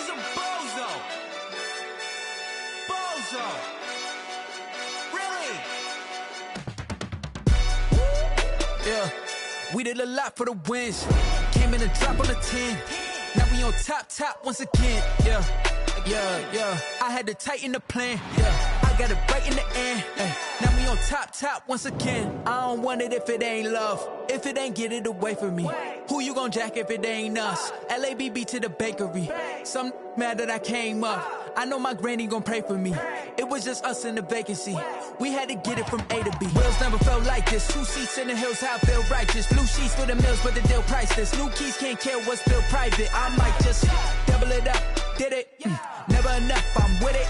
He's a bozo. Bozo. Really? Yeah, we did a lot for the wins. Came in a drop on the 10. Now we on top once again. Yeah. I had to tighten the plan. Yeah, I got it right in the end. Now we on top once again. I don't want it if it ain't love. If it ain't, get it away from me. Who you gon' jack if it ain't us? LABB to the bakery. Some mad that I came up. I know my granny gon' pray for me. It was just us in the vacancy. We had to get it from A to B. Wheels never felt like this. 2 seats in the hills, how I feel righteous. Blue sheets for the mills, but the deal priceless. New keys can't care what's built private. I might just double it up. Did it? Never enough, I'm with it.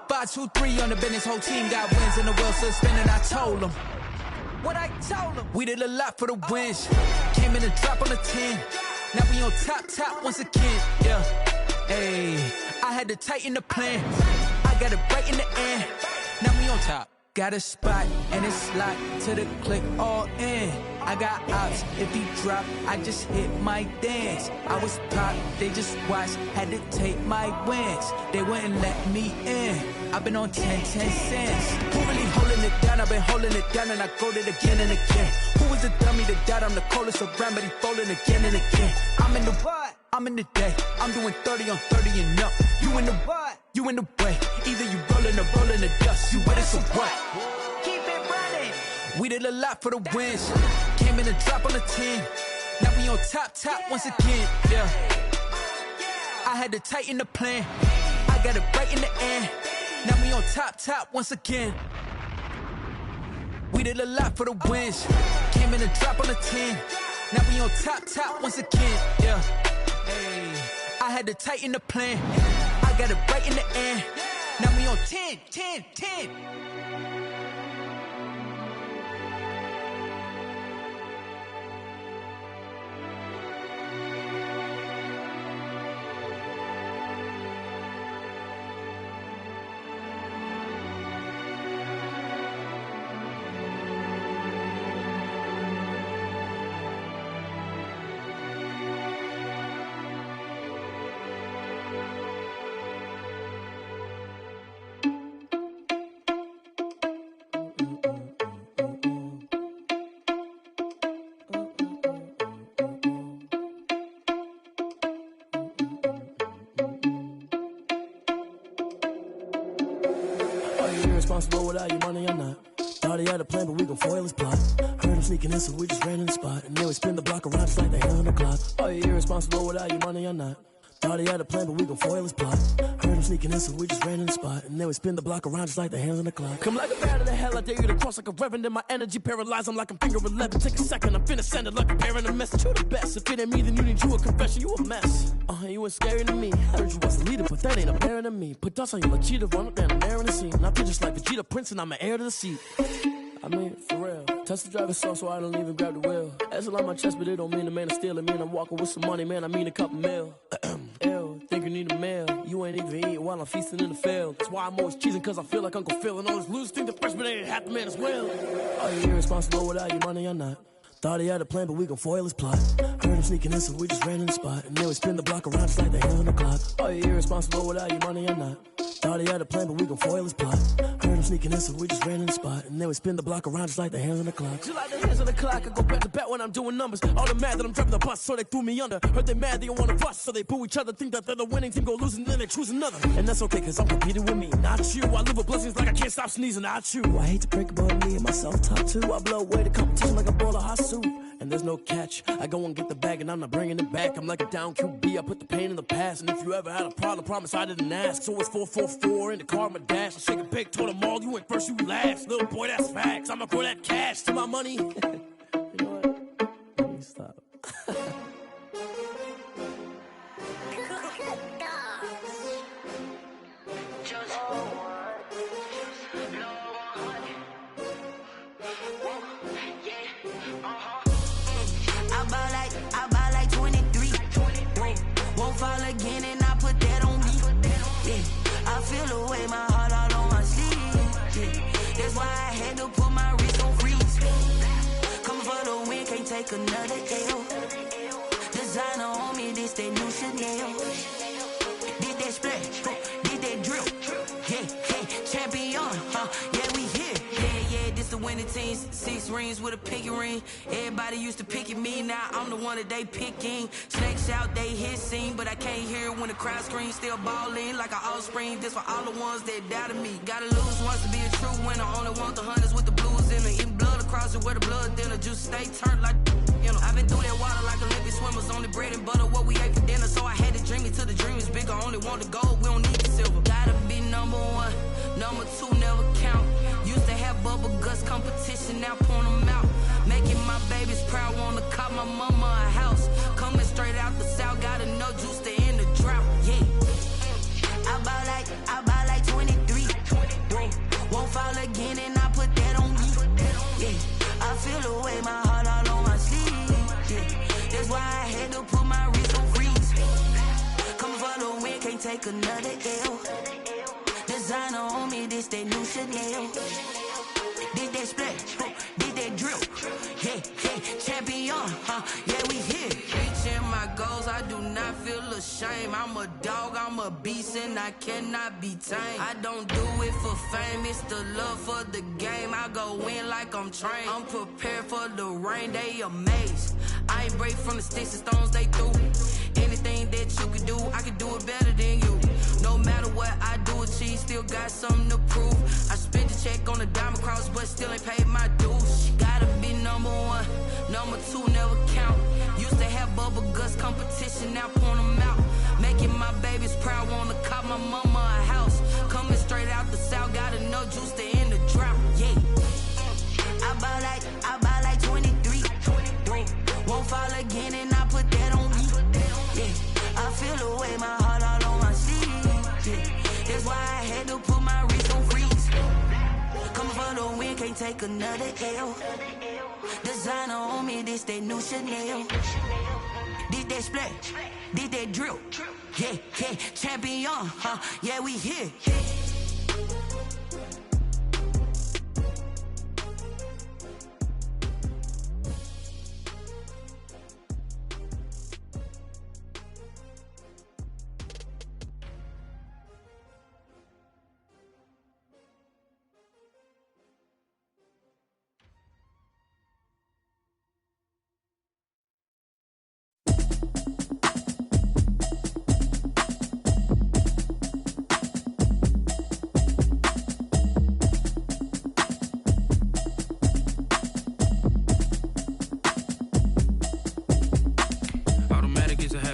5, 2, 3 on the business. Whole team got wins and the wheels still spinning. I told them what I told them. We did a lot for the wins. Came in a drop on the 10. Now we on top once again. Yeah. Hey, I had to tighten the plan. I got it right in the end. Now we on top. Got a spot and it's locked to the click all in. I got ops, if he drop, I just hit my dance. I was pop, they just watched, had to take my wins. They wouldn't let me in. I've been on 10 cents. Who really holding it down? I've been holding it down and I go it again and again. Who was the dummy that doubt I'm the coldest around, but he folding again and again. I'm in the what? I'm in the day. I'm doing 30 on 30 and up. You in the what? You in the way. Either you rolling or rolling the dust. You with it, so what? Keep it running. We did a lot for the wins. Came in a drop on the 10. Now we on top once again. Yeah. I had to tighten the plan. I got it right in the end. Now we on top once again. We did a lot for the wins. Came in a drop on the 10. Now we on top once again. Yeah. Hey, I had to tighten the plan. I got it right in the end. Now we on 10. Irresponsible without your money, I'm not. Thought he had a plan, but we gon' foil his plot. Heard him sneaking in, so we just ran in the spot. And then we spin the block around just like the hand on the clock. Are you irresponsible without your money, I'm not. Thought he had a plan, but we gon' foil his plot. Heard him sneaking in, so we just ran in the spot. And then we spin the block around just like the hands on the clock. Come like a bat of the hell, I dare you to cross like a reverend. In my energy paralyzed, I'm like I'm finger 11. Take a second, I'm finna send it like a parent a message. You the best, if it ain't me, then you need you a confession. You a mess, you ain't scary to me. Heard you was a leader, but that ain't apparent to me. Put dust on you like cheetah, run up down the air in the scene. I feel just like Vegeta Prince and I'm an heir to the seat. I mean, for real. Touch the driver's soft so I don't even grab the wheel. That's a lot on my chest, but it don't mean the man is stealing. Man, I'm walking with some money, man, I mean a couple mil. Ew, think you need a meal. You ain't even eating while I'm feasting in the field. That's why I'm always cheesing, cause I feel like Uncle Phil. And all those losers think the freshman ain't half the man as well. Are you irresponsible without your money or not? Thought he had a plan, but we gon' foil his plot. Heard him sneaking in, so we just ran in the spot. And then we spin the block around just like the hands on the clock. Are you irresponsible without your money or not? Thought he had a plan, but we gon' foil his plot. Heard him sneaking in, so we just ran in the spot. And then we spin the block around just like the hands on the clock. Just like the hands on the clock, I go back to back when I'm doing numbers. All the mad that I'm driving the bus, so they threw me under. Heard they mad, they don't wanna bust, so they boo each other. Think that they're the winning team, go losing, then they choose another. And that's okay, cause I'm competing with me, not you. I live with blessings like I can't stop sneezing, not you. I hate to break about me and myself top too. I blow away the competition like a bowl of hot soup. And there's no catch. I go and get the bag and I'm not bringing it back. I'm like a down QB, I put the pain in the past. And if you ever had a problem, promise I didn't ask. So it's 444 in the car, my dash. I shake a big, told them all, you ain't first, you last. Little boy, that's facts. I'ma throw that cash to my money. You know what? Let me stop. Fall again and I put that on me. Yeah, I feel away my heart all on my sleeve. Yeah, that's why I had to put my wrist on freeze. Come for the win, can't take another L. Designer on me, this that new Chanel. This 15, 6 rings with a pinky ring. Everybody used to pick at me, now I'm the one that they picking. Snakes out, they hissing, but I can't hear when the crowd screams. Still balling like an offspring. This for all the ones that doubted me. Gotta lose once to be a true winner. Only want the hunters with the blues in it. Eating blood across it where the blood dinner. Juice stay turned like, you know. I've been through that water like Olympic swimmers. Only bread and butter, what we ate for dinner. So I had to dream it till the dream is bigger. Only want the gold, we don't need the silver. Gotta be number one, number two never count. Used to have bubble guts competition, now point them out. Making my babies proud, wanna cop my mama a house. Coming straight out the south, gotta know juice to end the drought, yeah. I buy like 23. Whoa, won't fall again and I put that on me. Yeah, I feel the way, my heart all on my sleeve. Yeah, that's why I had to put my wrist on freeze. Coming for the win, can't take another L. Designer on me, this that new Chanel. Did that splash, did that drill. Yeah, champion, yeah, we here. Reaching my goals, I do not feel ashamed. I'm a dog, I'm a beast, and I cannot be tamed. I don't do it for fame, it's the love for the game. I go in like I'm trained. I'm prepared for the rain, they amazed. I ain't break from the sticks and stones they threw. Anything that you can do, I can do it better than you. No matter what I do, achieve, still got something to prove. I spent the check on the diamond cross, but still ain't paid my dues. Gotta be number one, number two never count. Used to have bubble guts competition, now point them out. Making my babies proud, wanna cop my mama a house. Coming straight out the south, gotta know juice to end the drought, yeah. I buy like 23. Won't fall again and I put that on me. Yeah, I feel the way, my heart all on my sleeve. Yeah, that's why I had to put my wrist on freeze. Coming for the win, can't take another L. Designer on me, this that new Chanel. Did that splash, did that drill. Yeah, champion, yeah, we here.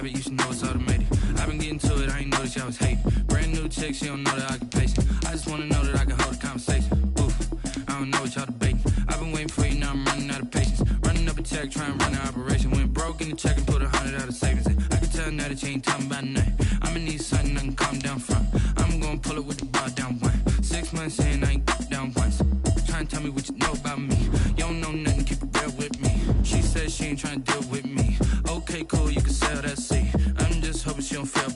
You should know it's automated. I've been getting to it, I ain't noticed y'all was hating. Brand new chick, she don't know the occupation. I just wanna know that I can hold a conversation. Oof, I don't know what y'all debating. I've been waiting for you, now I'm running out of patience. Running up a check, trying to run an operation. Went broke in the check and put 100 out of savings in. I can tell now that you ain't talking about nothing. I'ma need something I can calm down from. I'm gonna pull it with the bar down one. 6 months in, I ain't down once. Trying to tell me what you know about me. You don't know nothing, keep it real with me. She said she ain't trying to deal with me. Okay, cool, you can sell that seat. I'm just hoping she don't fail.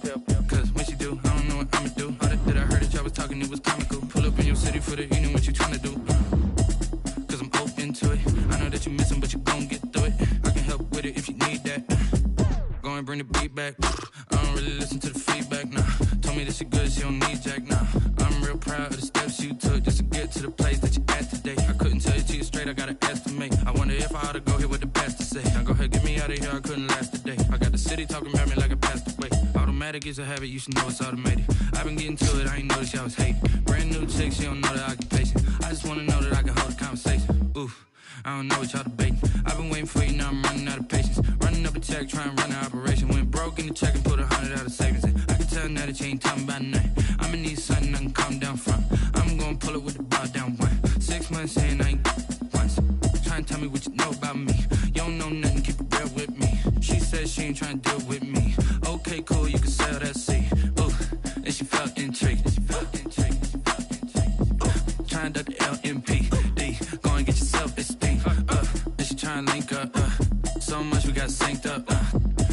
Cause when she do, I don't know what I'ma do. All that I heard that y'all was talking, it was comical. Pull up in your city for the evening, what you tryna do? Cause I'm open to it. I know that you missing, but you gon' get through it. I can help with it if you need that. Go and bring the beat back. I don't really listen to the feedback, nah. Told me that she good, she don't need jack, nah. I'm real proud of the steps you took just to get to the place that you at today. I couldn't tell you to you straight, I gotta estimate. I wonder if I ought to go here with the pastor say. Now go ahead, get me out of here, I couldn't last a day. I got the city talking about me like I passed away. Automatic is a habit, you should know it's automated. I've been getting to it, I ain't noticed y'all was hating. Brand new chick, she don't know the occupation. I just wanna know that I can hold a conversation. Oof, I don't know what y'all debating. I've been waiting for you, now I'm running out of patience. Running up a check, trying to run an operation. Went broke in the check and put 100 out of savings in. I can tell now that you ain't talking about nothing. I'ma need something I can calm down from. I'm gonna pull it with the bar down one. 6 months in, I ain't once. Trying to tell me what you know about me. You don't know nothing, keep it real with me. She said she ain't trying to deal with me. Okay, cool, you can sell that seat. Ooh, and she felt intrigued. Trying to duck the LMP. Go and get your self-esteem. And she trying to link up. So much we got synced up.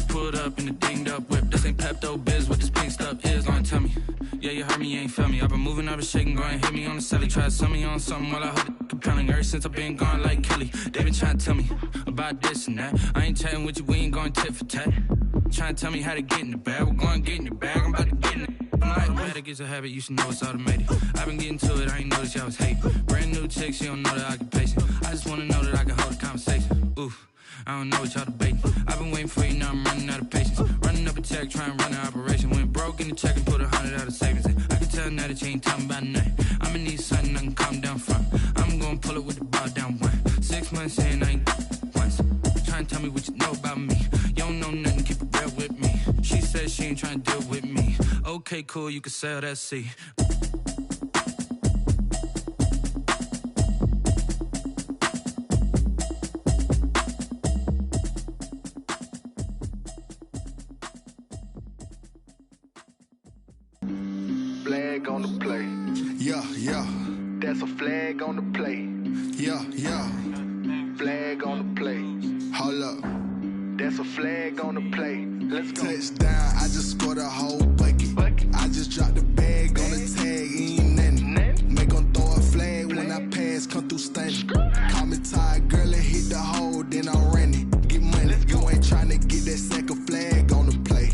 Pulled up in the dinged up whip. This ain't Pepto-Biz, what this pink stuff is. Don't tell me. Yeah, you heard me, you ain't felt me. I've been moving, I've been shaking, go and hit me on the celly. Try to sell me on something while I hold it compelling. Ever since I've been gone like Kelly, they been trying to tell me about this and that. I ain't chatting with you, we ain't going tit for tat. Trying to tell me how to get in the bag. We're going to get in the bag, I'm about to get in it. I'm like, automatic is a habit, you should know it's automated. I've been getting to it, I ain't noticed y'all was hating. Brand new chick, she don't know the occupation. I just wanna know that I can hold a conversation. Oof, I don't know what y'all debating. I've been waiting for you, now I'm running out of patience. Running up a check, trying to run an operation. Went broke in the check and put 100 out of savings in. I can tell now that you ain't talking about nothing. I'ma need something I can calm down from. I'm gonna pull it with the ball down one. 6 months in, I ain't once. Trying to tell me what you know about me. You don't know nothing, keep it real with me. She said she ain't trying to deal with me. Okay, cool, you can sell that C. Flag on the play. Yeah, yeah. That's a flag on the play. Yeah, yeah. Flag on the play. Hold up. That's a flag on the play. Let's go. Touchdown, I just scored a whole bucket. I just dropped the bag on the tag, ain't nothing. Make 'em throw a flag when I pass, come through stunning. Call me tired, girl, and hit the hole, then I'm running. Get money, you ain't tryna get that second flag on the play.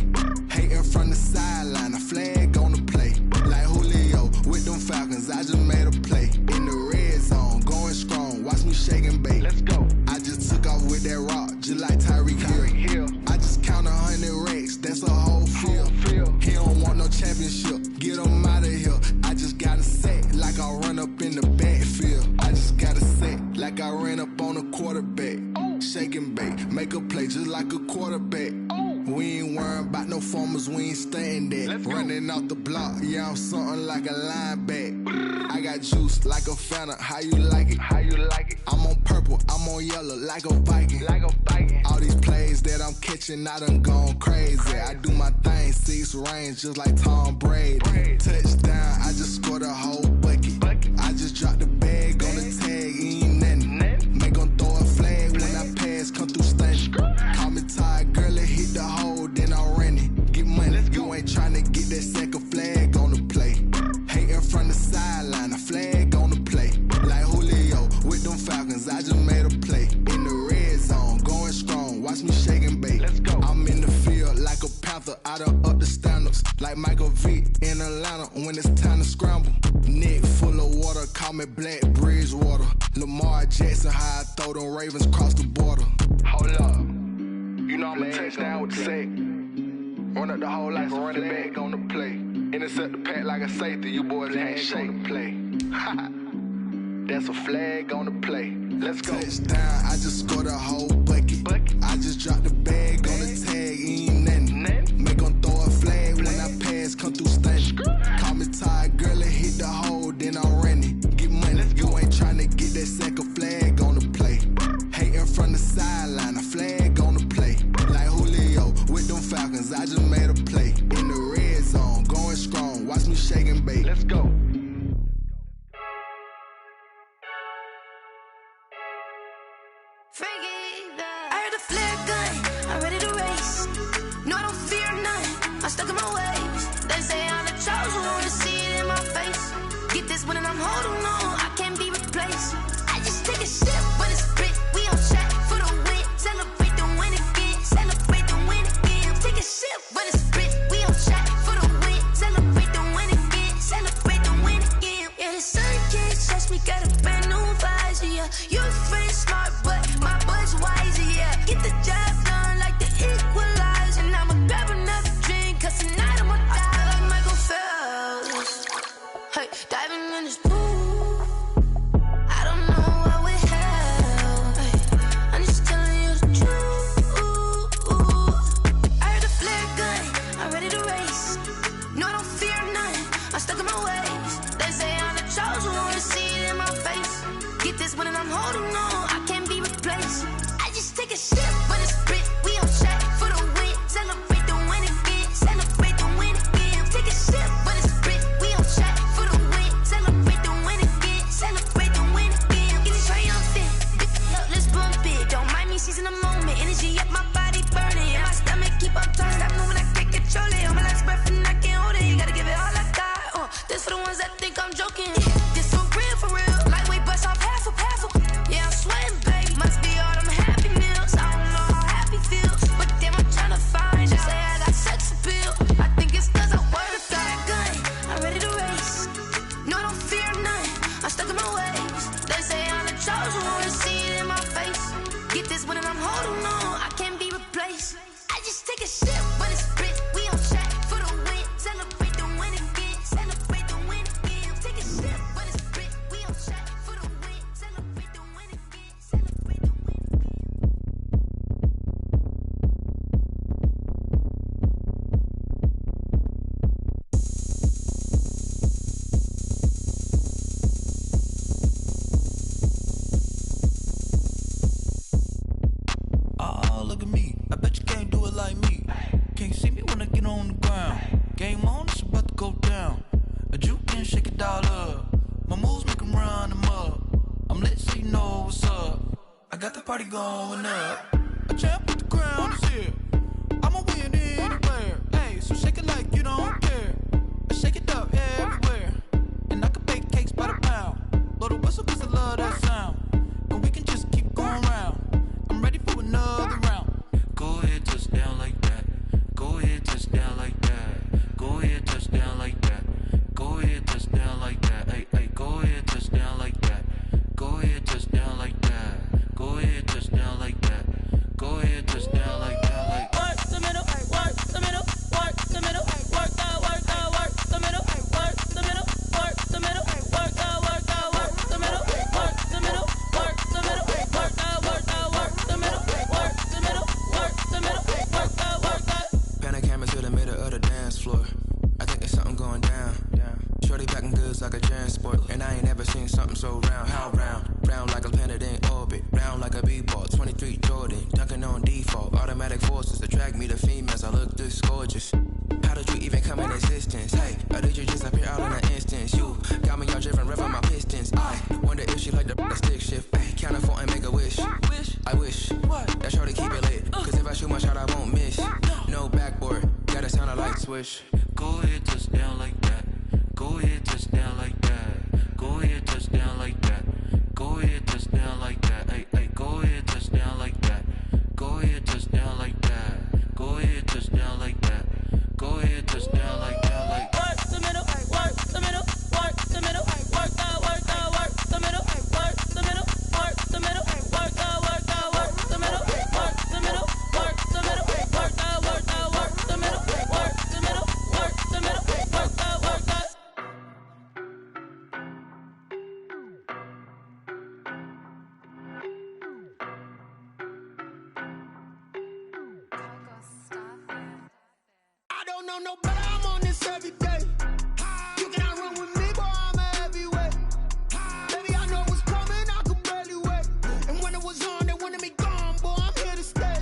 Hating from the sideline, a flag on the play. Like Julio with them Falcons, I just made a play. In the red zone, going strong, watch me shake and bake. Let's go. I just took off with that rock, just like Tyreek Hill. I just count 100 racks, that's a whole field. He don't want no championship, get him out of here. I just got a set, like I run up in the backfield. I just got a set, like I ran up on a quarterback. Shake and bake, make a play just like a quarterback. We ain't worrying about no formers, we ain't staying there. Running off the block, yeah, I'm something like a linebacker. I got juice like a Fanta, how you like it? How you like it? I'm on purple, I'm on yellow, like a Viking. Like a Viking. All these plays that I'm catching, I done gone crazy. I do my thing, 6 range, just like Tom Brady. Touchdown, I just scored a whole bucket. I just dropped the bag on the tag, ain't nothing. Make 'em throw a flag when I pass, come through stunning. Call me tired, girl, and hit the hole, then I'm running. Get money, you ain't tryna get that second flag on the play. Hating from the sideline, a flag on the play. Like Julio with them Falcons, I just made a play. In the red zone, going strong, watch me shake and bake. Let's go. I'm in the field like a Panther, I done up the standards. Like Michael Vick in Atlanta when it's time to scramble. Neck full of water, call me Black Bridgewater. Lamar Jackson, how I throw them Ravens cross the border. Hold up. You know I'm a touchdown with the sack. Run up the whole like a running back on the play. Intercept the pack like a safety, you boys can't shake the play. That's a flag on the play. Let's go. Touchdown, I just scored a whole bucket. I just dropped the bag on the tag, ain't nothing. Make 'em throw a flag when I pass, come through stunning. Call me tired, girl, and hit the hole, then I'm running. Get money, you ain't tryna get that second flag on the play. Hating from the sideline, a flag on the play. Like Julio with them Falcons, I just made a play. In the red zone, going strong, watch me shake and bake. Let's go. I heard the flare gun, I'm ready to race. No, I don't fear none, I'm stuck in my ways. They say I'm the chosen one, to see it in my face. Get this one and I'm holding on, I can't be replaced. I just take a sip, but it's spit. We on track for the win. Celebrate the win again, celebrate the win again. Take a sip, but it's spit. We on track for the win. Celebrate the win again, celebrate the win again. Yeah, the sun can't touch me, got a brand new visor, yeah. Your friend smart, but my bud's wiser, yeah. Get the job done like the equalizer. And I'ma grab another drink, cause tonight I'ma die like Michael Phelps. Hey, diving in this pool, I don't know what we have. Hey, I'm just telling you the truth. I heard the flare gun, I'm ready to race. No, I don't fear none, I'm stuck in my ways. They say I'm the chosen one, to see it in my face. Get this one and I'm holding on, I can't be replaced. I just take a sip, but it's spit. We on track for the win. Celebrate the win again, celebrate the win again. Take a sip, but it's spit. We on track for the win. Celebrate the win again, celebrate the win again. Get it triumphant, look, let's bump it. Don't mind me seizing the moment. Energy up my body burning, and my stomach keep up turning. Stop moving, I can't control it. I'm my last breath and I can't hold it. get on the ground. Game on, it's about to go down. A juke and shake it all up. My moves make them run them up. I'm lit so you know what's up. I got the party going up. A champ with the crown is here. I'ma win anywhere. Hey, so shake it like you don't care. I shake it up everywhere. And I can bake cakes by the pound. Blow the whistle cause I love that sound. And we can just keep going round. I'm ready for another round. Go ahead, touch down like that. Go ahead, touch down like that. Go ahead, touch down like that. Go ahead, touch down like that. Hey, hey, go ahead, touch down like that. Go ahead, touch down like that. Go ahead, touch down like that. Go ahead, touch down like that. Like work the middle, work the middle, work the middle, work that, work that, work the middle, work the middle, work the middle, work that, work that, work the middle, work the middle, work the middle, work that, work that, work the middle, work the middle, work the middle, work that, work that. Pan a camera to the middle of the dance floor. I think there's something going down. Shorty packing goods like a transport, and I ain't never seen something so round. How round? Round like a planet in orbit, round like a b-ball. 23 Jordan, dunking on default. Automatic forces attract me to females. I look this gorgeous. How did you even come in existence? Hey, or did you just appear out in an instance? You got me all driven, revving my pistons. I wonder if she like the stick shift. Hey, count it 4 and make a wish. I wish that shorty keep it lit. Cause if I shoot my shot, I won't miss. No backboard, gotta sound a light switch. go ahead, touch down like that. Go ahead, touch down like that. Go ahead, touch down like that. Go ahead, touch down like that. Hey, hey, go ahead, touch down like that. Go ahead, touch down like that. Go ahead, touch down like that. Go ahead, touch down like that. Like work the middle, work the middle, work the middle, work that, work that, work the middle, work the middle, work the middle, work that, work that, work the middle, work the middle, work the middle, work that, work that, work the middle, work the middle, work the middle, work that, work that. I don't know no better, I'm on this every day. You cannot run with me, boy, I'm a heavyweight. Baby, I know what's coming, I could barely wait. And when it was on, they wanted me gone, boy, I'm here to stay.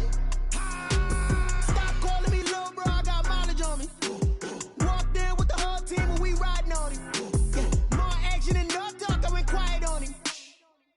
Stop calling me little bro, I got mileage on me. Walked in with the whole team and we riding on him. Yeah, more action and no talk, I went quiet on him.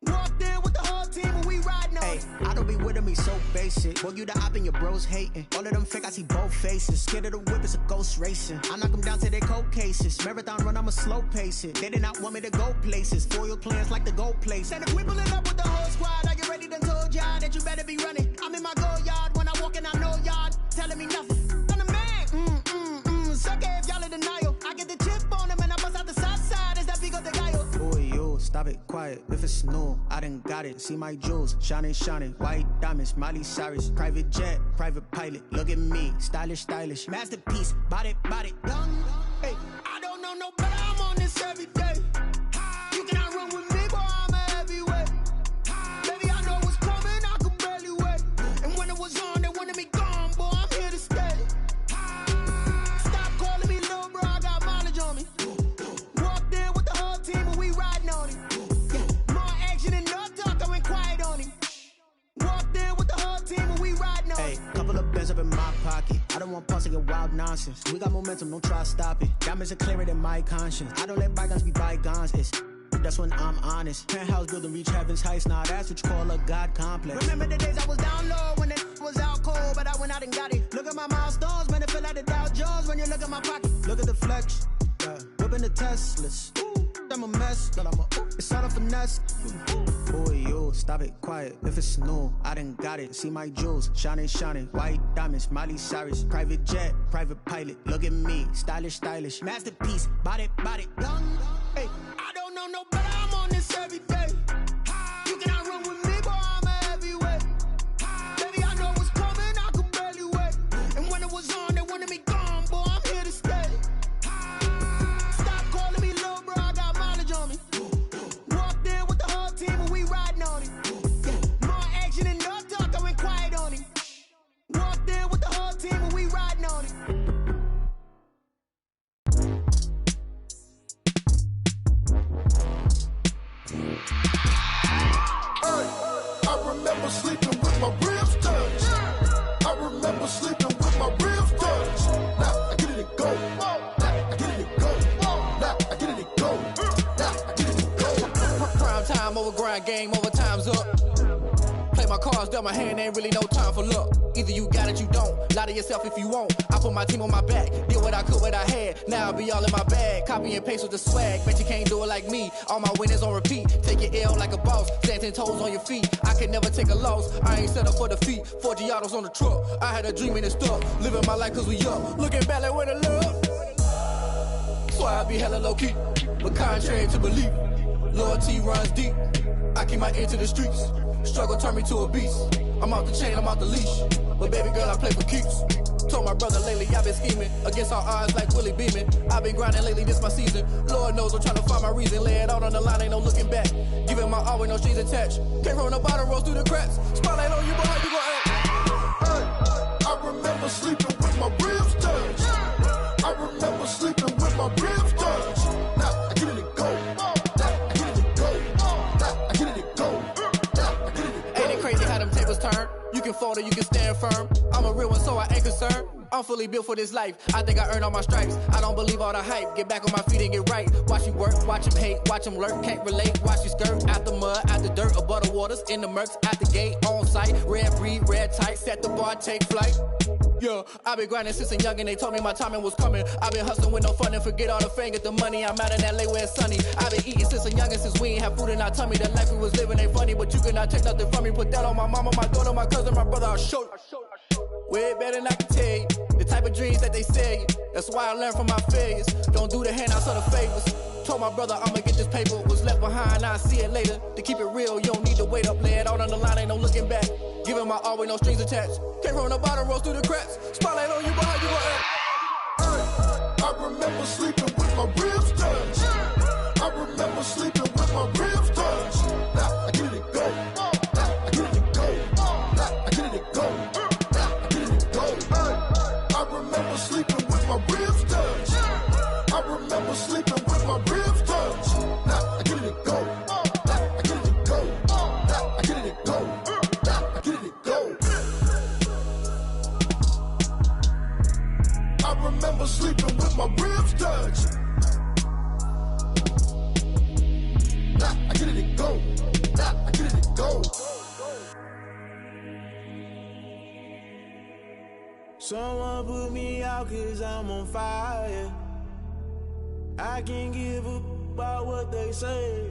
Walked in with the whole team and we riding on him. I don't be with me so basic. Boy, you the op and your bros hating. All of them fake, I see both faces. Scared of the whip, it's a ghost racing. I knock them down to their cold cases. Marathon run, I'ma slow pace it. They did not want me to go places. Foil plans like the gold place. And if we pulling up with the whole squad, I get ready done told y'all that you better be running. I'm in my go yard, when I walk in I know y'all telling me nothing. I'm the man, suck it if y'all in denial. I get the chip on them and I bust out the south side, is that big of the guy? Boy, yo, stop it, quiet. If it's new, I done got it. See my jewels, shining, shining. White diamonds, Miley Cyrus. Private jet, private pilot. Look at me, stylish, stylish. Masterpiece, body, young. Hey, I don't know no better, I'm on this every day. You cannot run with me, boy, I'm a heavyweight. Baby, I know what's coming, I could barely wait. And when it was on, they wanted me gone, boy, I'm here to stay. Stop calling me little bro, I got mileage on me. Walked in with the whole team and we riding on him. Yeah, more action and no talk, I went quiet on him. Walked in with the whole team and we riding on him. Hey, couple of bands up in my pocket. I don't want pulse to get wild nonsense. We got momentum, don't try to stop it. Diamonds are clearer than my conscience. I don't let bygones be bygones. It's that's when I'm honest. Penthouse building reach heaven's heights. Now that's what you call a God complex. Remember the days I was down low when it was out cold, but I went out and got it. Look at my milestones, man, it feel like the Dow Jones when you look at my pocket. Look at the flex. Yeah. Whipping the Teslas. I'm a mess, but it's all a finesse. Boy, yo, stop it, quiet. If it's new, I done got it. See my jewels, shining, shining. White diamonds, Miley Cyrus. Private jet, private pilot. Look at me, stylish, stylish. Masterpiece, body, young. Hey, I don't know no better, I'm on this every day. You cannot run with me, boy, I'm a heavyweight. Baby, I know what's coming, I could barely wait. And when it was on, they wanted me gone, boy, I'm here to stay. Stop calling me little bro, I got mileage on me. Walked in with the whole team and we riding on him. Yeah, more action and no talk, I went quiet on him. Walked in with the whole team and we riding on him. grind game, overtime's up. Play my cards, dealt my hand, ain't really no time for luck. Either you got it, you don't. Lie to yourself if you won't. I put my team on my back, did what I could, what I had. Now I be all in my bag, copy and paste with the swag. Bet you can't do it like me. All my winners on repeat. Take your L like a boss, stand 10 toes on your feet. I can never take a loss. I ain't set up for defeat. 4 Giottos on the truck. I had a dream and it stuck. Living my life cause we up. Looking back like where the love. So I be hella low key, but contrary to belief. Loyalty runs deep. I keep my ear to the streets. Struggle turned me to a beast. I'm out the chain, I'm out the leash. But baby girl, I play for keeps. Told my brother lately, I've been scheming. Against all odds like Willie Beeman. I've been grinding lately, this my season. Lord knows I'm trying to find my reason. Lay it out on the line, ain't no looking back. Giving my all with no strings attached. Came from the bottom, rose through the cracks. Spotlight on you, boy, how you gon' act? Hey, I remember sleeping with my ribs touched. I remember sleeping with my ribs touched. Now I get it to go. Turn. You can fold or you can stand firm. I'm a real one, so I ain't concerned. I'm fully built for this life. I think I earned all my stripes. I don't believe all the hype. Get back on my feet and get right. Watch you work, watch him hate, watch him lurk. Can't relate, watch you skirt. Out the mud, out the dirt, above the waters, in the murks, out the gate, on site. Red breed, red tight, set the bar, take flight. Yeah, I been grinding since a youngin', they told me my timing was coming. I been hustling with no fun and forget all the fame, get the money. I'm out in LA where it's sunny. I been eating since a youngin', since we ain't have food in our tummy. The life we was living ain't funny, but you cannot take nothing from me. Put that on my mama, my daughter, my cousin, my brother, I'll show you. Way better than I can tell you. The type of dreams that they sell you. That's why I learned from my failures. Don't do the handouts or the favors. Told my brother I'ma get this paper. Was left behind, I'll see it later. To keep it real, you don't need to wait up. Lay it out on the line, ain't no looking back. Giving my all with no strings attached. Came from the bottom, rose through the cracks. Spotlight on you, but how you gon' act? Hey, I remember sleeping with my ribs touched. I remember sleeping with my ribs touched. Now I get it to go. Now I get it to go. Now I get it to go. Now I get it to go. Hey, I remember sleeping with my ribs touched. I remember sleeping with my ribs touched. Now I get it to go. Now I get it to go. Now I get it to go. Now I get it to go. I remember sleeping with my ribs touched. Now I get it to go. Now I get it to go. Someone put me out cause I'm on fire. I can't give up about what they say.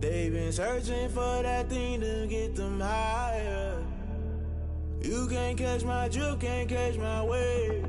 They've been searching for that thing to get them higher. You can't catch my drift, can't catch my wave.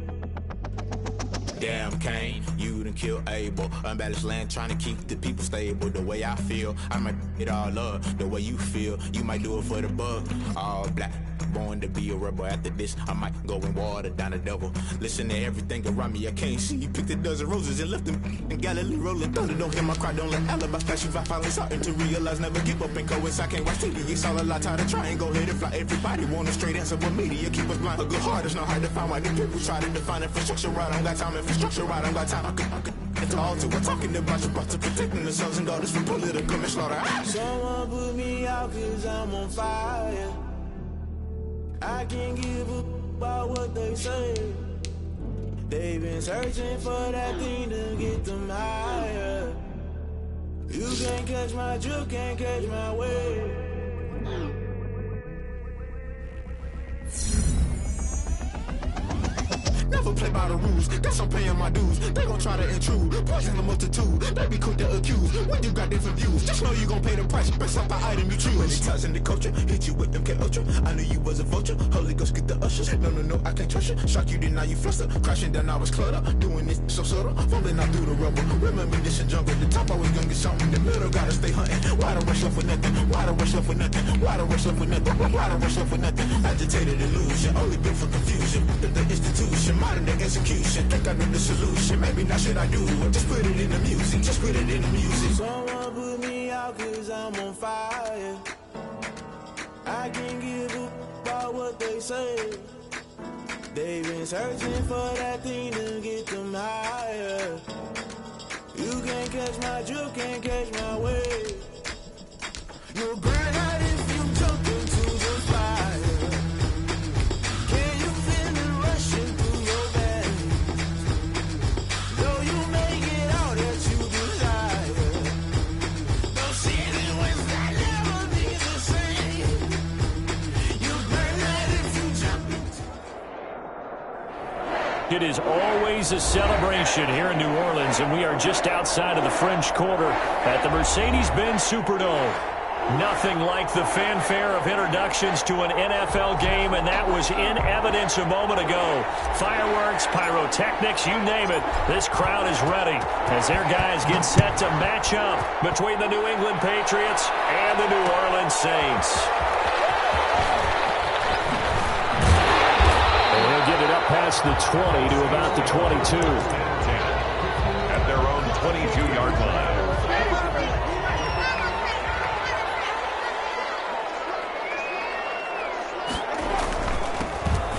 Damn Kane, you done killed Abel. Unbalanced land trying to keep the people stable. The way I feel, I might it all up. The way you feel, you might do it for the bug. All black, born to be a rebel. After this, I might go and water down the devil. Listen to everything around me, I can't see. Picked a dozen roses and left them in Galilee rolling thunder. Don't hear my cry, don't let alibi flash you. I finally starting to realize, never give up and coincide. I can't watch TV, it's all a lot. Tired of trying, go ahead and fly. Everybody want a straight answer, but media keep us blind. A good heart is not hard to find. Why the people try to define infrastructure right? I don't got time, infrastructure right, I don't got time. I could it's all to we're talking about your brother protecting the sons and daughters from political manslaughter. Someone put me out cause I'm on fire. I can't give up about what they say. They've been searching for that thing to get them higher. You can't catch my drift, can't catch my wave. Never play by the rules, guess I'm paying my dues. They gon' try to intrude, poison the multitude. They be quick to accuse, when you got different views. Just know you gon' pay the price, based off the item you choose. When it ties in the culture, hit you with them K-Ultra. I knew you was a vulture, Holy Ghost get the ushers. No, I can't trust you. Shock you, then now you fluster. Crashing down, I was cluttered. Doing this so subtle, falling out through the rubble. Remember this and jungle, the top I was young and something. In the middle, gotta stay hunting. Why the rush left with nothing? Why the rush left with nothing? Why the rush left with nothing? Why the rush left with nothing? Agitated illusion, only built for confusion. The institution, modern day execution. Think I know the solution, maybe not should I do it. Just put it in the music, just put it in the music. Someone put me out cause I'm on fire. I can't give up about what they say. They've been searching for that thing to get them higher. You can't catch my drift, can't catch my wave. You'll burn out if you jump into the fire. Can you feel it rushing through your veins? Though you make it out that you desire. No ceiling when that it is always a celebration here in New Orleans, and we are just outside of the French Quarter at the Mercedes-Benz Superdome. Nothing like the fanfare of introductions to an NFL game, and that was in evidence a moment ago. Fireworks, pyrotechnics, you name it. This crowd is ready as their guys get set to match up between the New England Patriots and the New Orleans Saints. And he'll get it up past the 20 to about the 22. At their own 22-yard line.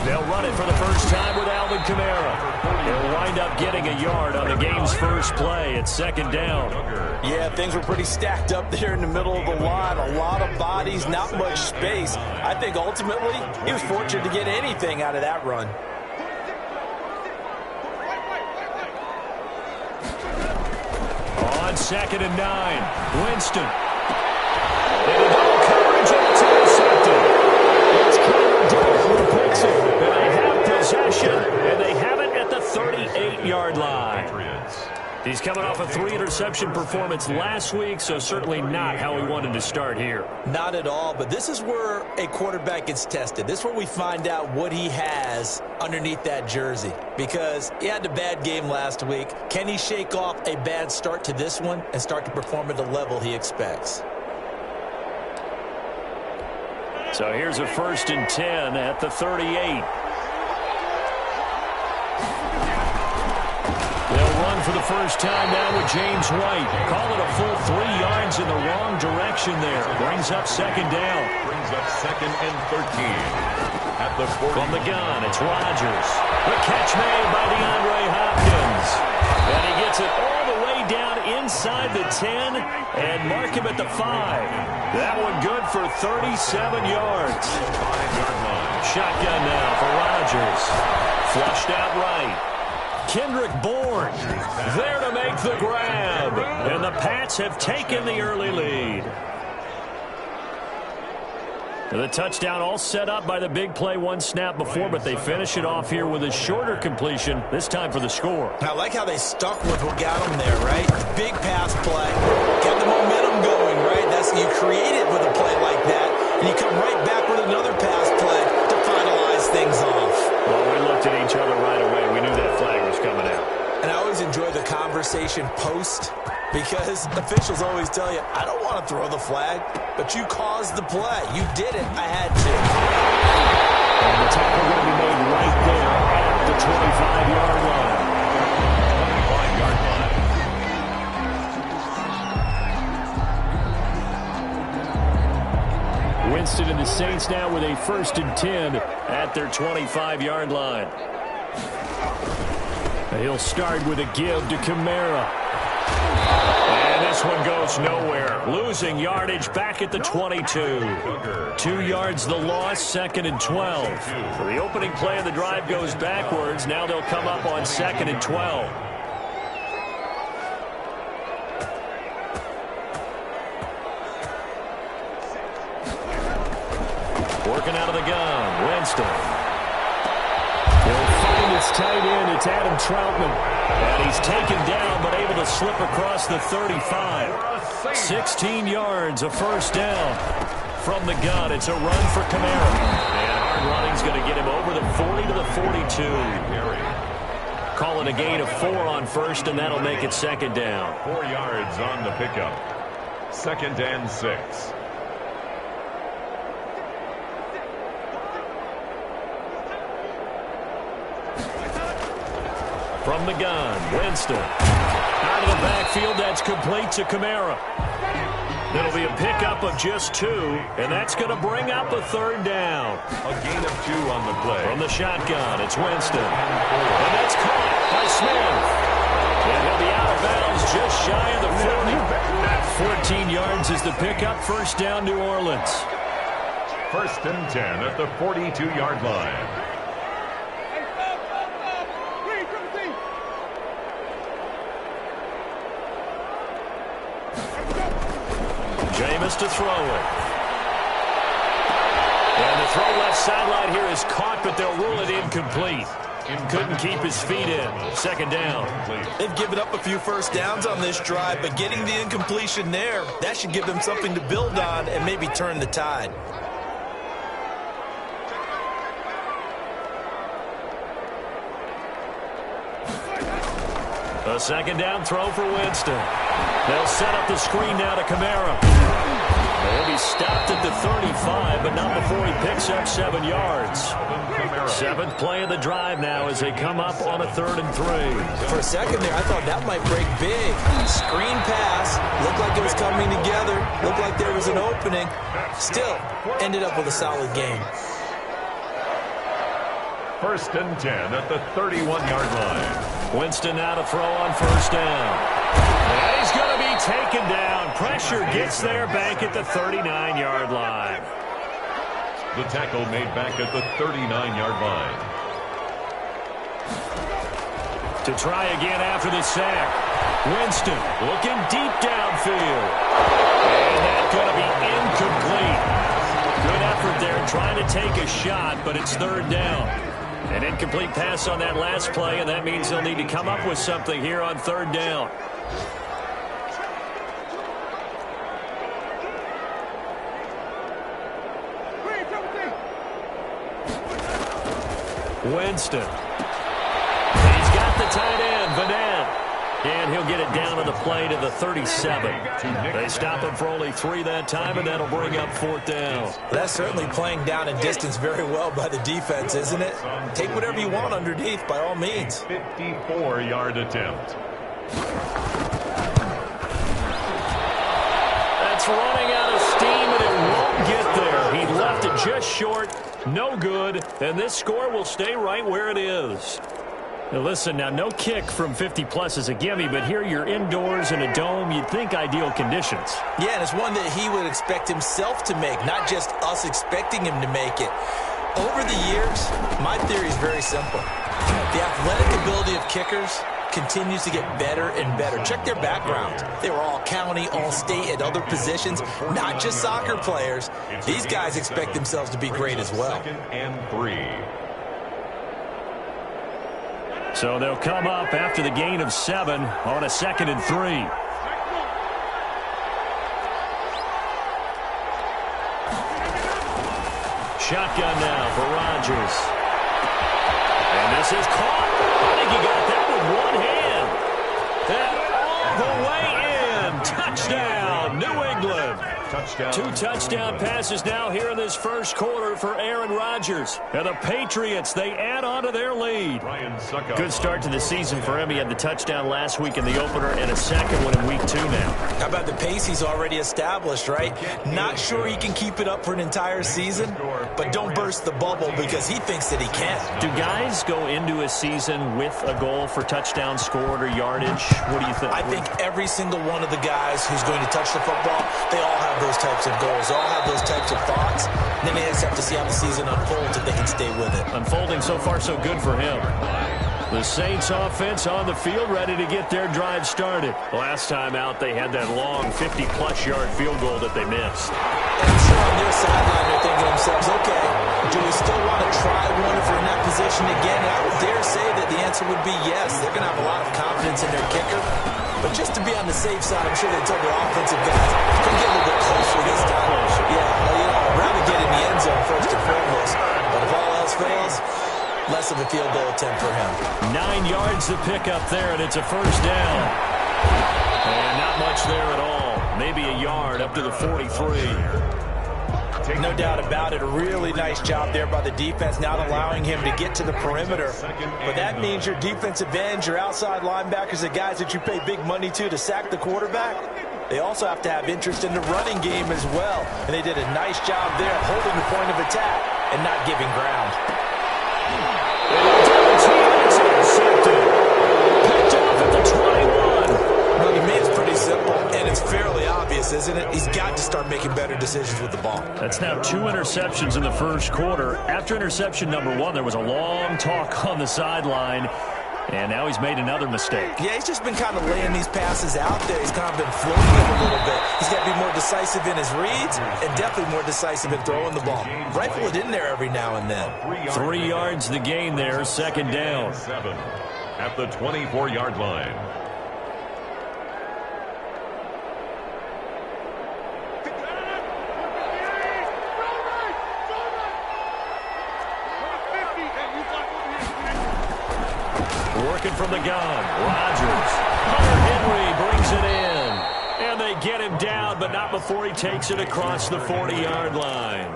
They'll run it for the first time with Alvin Kamara. They'll wind up getting a yard on the game's first play at second down. Yeah, things were pretty stacked up there in the middle of the line. A lot of bodies, not much space. I think ultimately he was fortunate to get anything out of that run. On 2nd and 9, Winston. And a double coverage, and it's intercepted. It's Connor who picks it. And they have possession, and they have it at the 38-yard line. He's coming off a 3-interception performance last week, so certainly not how he wanted to start here. Not at all, but this is where a quarterback gets tested. This is where we find out what he has underneath that jersey, because he had a bad game last week. Can he shake off a bad start to this one and start to perform at the level he expects? So here's a 1st and 10 at the 38. They'll run for the first time now with James White. Call it a full 3 yards in the wrong direction there. Brings up 2nd down. Brings up 2nd and 13. At the 40. From the gun, it's Rodgers. The catch made by DeAndre Hopkins. And he gets it all the way down inside the 10 and mark him at the 5. That one good for 37 yards. 5-yard line. Shotgun now for Rodgers. Flushed out right. Kendrick Bourne there to make the grab. And the Pats have taken the early lead. The touchdown all set up by the big play one snap before, but they finish it off here with a shorter completion, this time for the score. I like how they stuck with what got them there, right? Big pass play. Get the momentum going, right? That's you create it with a play like that, and you come right back with another pass play to finalize things off. Well, we looked at each other right away. We knew that flag was coming out. And I always enjoy the conversation post, because officials always tell you, I don't want to throw the flag, but you caused the play. You did it. I had to. And the tackle going to be made right there at the 25-yard line. 25-yard line. Winston and the Saints now with a 1st and 10 at their 25-yard line. He'll start with a give to Kamara. And this one goes nowhere. Losing yardage back at the 22. 2 yards the loss, 2nd and 12. So the opening play of the drive goes backwards. Now they'll come up on 2nd and 12. Working out of the gun, Winston. He'll find his tight end. It's Adam Troutman. And he's taken down, but able to slip across the 35. 16 yards, a 1st down. From the gun, it's a run for Kamara. And hard running's going to get him over the 40 to the 42. Call it a gain of 4 on 1st, and that'll make it 2nd down. 4 yards on the pickup. 2nd and 6. From the gun, Winston. Out of the backfield, that's complete to Kamara. That'll be a pickup of just 2, and that's going to bring up a 3rd down. A gain of 2 on the play. From the shotgun, it's Winston. And that's caught by Smith. And he'll be out of bounds just shy of the 40. 14 yards is the pickup, 1st down, New Orleans. 1st and 10 at the 42-yard line. Jameis to throw it. And the throw left sideline here is caught, but they'll rule it incomplete. Couldn't keep his feet in. Second down. They've given up a few first downs on this drive, but getting the incompletion there, that should give them something to build on and maybe turn the tide. A second down throw for Winston. They'll set up the screen now to Kamara. He'll be stopped at the 35, but not before he picks up 7 yards. Seventh play of the drive now as they come up on a 3rd and 3. For a second there, I thought that might break big. Screen pass. Looked like it was coming together. Looked like there was an opening. Still, ended up with a solid game. 1st and 10 at the 31-yard line. Winston now to throw on first down. And he's going to be taken down. Pressure gets there back at the 39-yard line. The tackle made back at the 39-yard line. To try again after the sack. Winston looking deep downfield. And that's going to be incomplete. Good effort there trying to take a shot, but it's 3rd down. An incomplete pass on that last play, and that means they'll need to come up with something here on 3rd down. Winston. He's got the tight end, Vanette. And he'll get it down to the play to the 37. They stop him for only 3 that time, and that'll bring up 4th down. That's certainly playing down in distance very well by the defense, isn't it? Take whatever you want underneath, by all means. 54-yard attempt. That's running out of steam, and it won't get there. He left it just short. No good, and this score will stay right where it is. Now listen, now no kick from 50-plus is a gimme, but here you're indoors in a dome. You'd think ideal conditions. Yeah, and it's one that he would expect himself to make, not just us expecting him to make it. Over the years, my theory is very simple. The athletic ability of kickers continues to get better and better. Check their background. They were all county, all state, at other positions, not just soccer players. These guys expect themselves to be great as well. 2nd and 3. So they'll come up after the gain of 7 on a 2nd and 3. Shotgun now for Rodgers. And this is caught. I think he got that with one hand. And all the way in. Touchdown, New England. Touchdown. 2 touchdown passes now here in this first quarter for Aaron Rodgers. And the Patriots, they add on to their lead. Good start to the season for him. He had the touchdown last week in the opener and a second one in week 2 now. How about the pace he's already established, right? Not sure he can keep it up for an entire season, but don't burst the bubble because he thinks that he can. Do guys go into a season with a goal for touchdowns scored or yardage? What do you think? I think every single one of the guys who's going to touch the football, they all have those types of goals. They all have those types of thoughts. And then they just have to see how the season unfolds if they can stay with it. Unfolding so far so good for him. The Saints offense on the field ready to get their drive started. Last time out they had that long 50-plus yard field goal that they missed. And I'm sure on their sideline they're thinking to themselves, okay, do we still want to try one if we're in that position again? And I would dare say that the answer would be yes. They're going to have a lot of confidence in their kicker. But just to be on the safe side, I'm sure they told their offensive guys, come get a little bit closer this time. Yeah, I'd rather get in the end zone first and foremost. But if all else fails, less of a field goal attempt for him. 9 yards to pick up there, and it's a first down. And not much there at all. Maybe a yard up to the 43. No doubt about it. A really nice job there by the defense, not allowing him to get to the perimeter. But that means your defensive ends, your outside linebackers, the guys that you pay big money to sack the quarterback, they also have to have interest in the running game as well. And they did a nice job there holding the point of attack and not giving ground. Picked off at the 21. Well, to me, it's pretty simple, and it's fairly obvious, isn't it? He's got to start making better decisions with the ball. That's now 2 interceptions in the first quarter. After interception number 1, there was a long talk on the sideline. And now he's made another mistake. Yeah, he's just been kind of laying these passes out there. He's kind of been floating them a little bit. He's got to be more decisive in his reads and definitely more decisive in throwing the ball. Rifle it in there every now and then. 3 yards the gain there, second down. 7 at the 24-yard line. Working from the gun, Rodgers. Hunter Henry brings it in. And they get him down, but not before he takes it across the 40-yard line.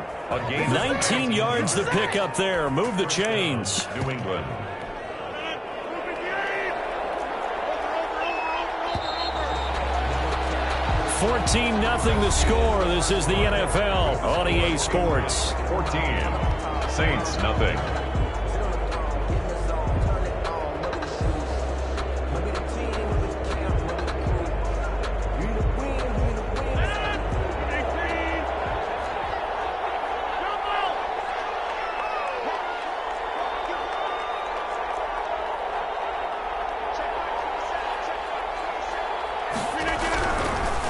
19 yards to pick up there. Move the chains. New England. $14-0 the score. This is the NFL on EA Sports. 14. Saints, nothing.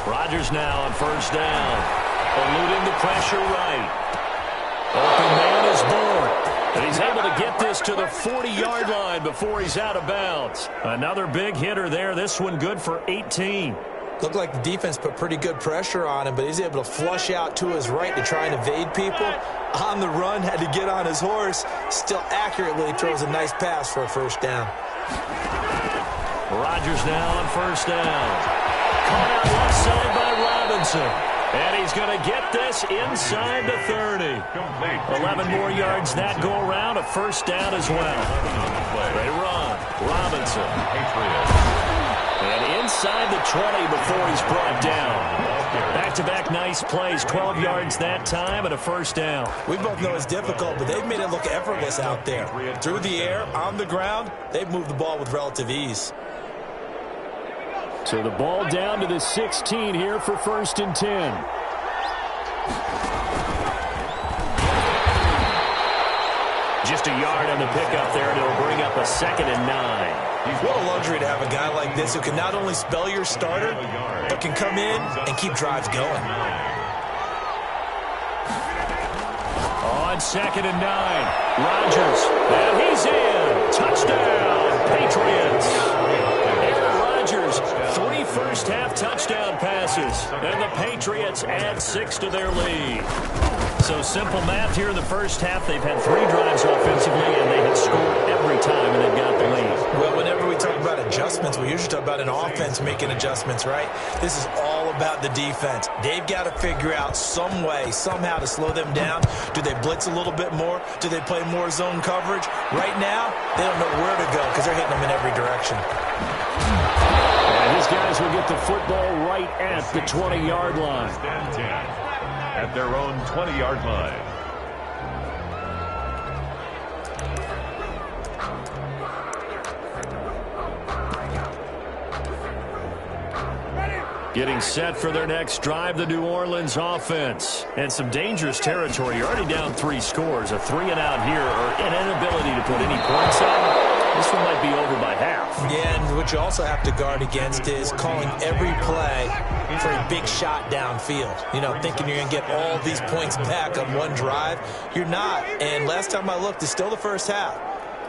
Rodgers now on first down. Eluding the pressure right. Open man is born. And he's able to get this to the 40-yard line before he's out of bounds. Another big hitter there. This one good for 18. Looked like the defense put pretty good pressure on him, but he's able to flush out to his right to try and evade people. On the run, had to get on his horse. Still accurately throws a nice pass for a first down. Rodgers now on first down. Caught out left side by Robinson. And he's going to get this inside the 30. 11 more yards that go around. A first down as well. They run. Robinson. And inside the 20 before he's brought down. Back-to-back nice plays. 12 yards that time and a first down. We both know it's difficult, but they've made it look effortless out there. Through the air, on the ground, they've moved the ball with relative ease. So the ball down to the 16 here for 1st and 10. Just a yard on the pickup there, and it'll bring up a 2nd and 9. What a luxury to have a guy like this who can not only spell your starter, but can come in and keep drives going. On 2nd and 9, Rodgers, and he's in. Touchdown, Patriots. Rodgers, 3 first-half touchdown passes, and the Patriots add 6 to their lead. So simple math here in the first half. They've had 3 drives offensively, and they have scored every time, and they've got the lead. Well, whenever we talk about adjustments, we usually talk about an offense making adjustments, right? This is all about the defense. They've got to figure out some way, somehow to slow them down. Do they blitz a little bit more? Do they play more zone coverage? Right now, they don't know where to go because they're hitting them in every direction. And his guys will get the football right at the 20-yard line. Stand 10 at their own 20-yard line. Getting set for their next drive, the New Orleans offense. And some dangerous territory. You're already down 3 scores. A 3-and-out here, or an inability to put any points on. This one might be over by half. Yeah, and what you also have to guard against is calling every play for a big shot downfield. You know, thinking you're going to get all these points back on one drive. You're not. And last time I looked, it's still the first half.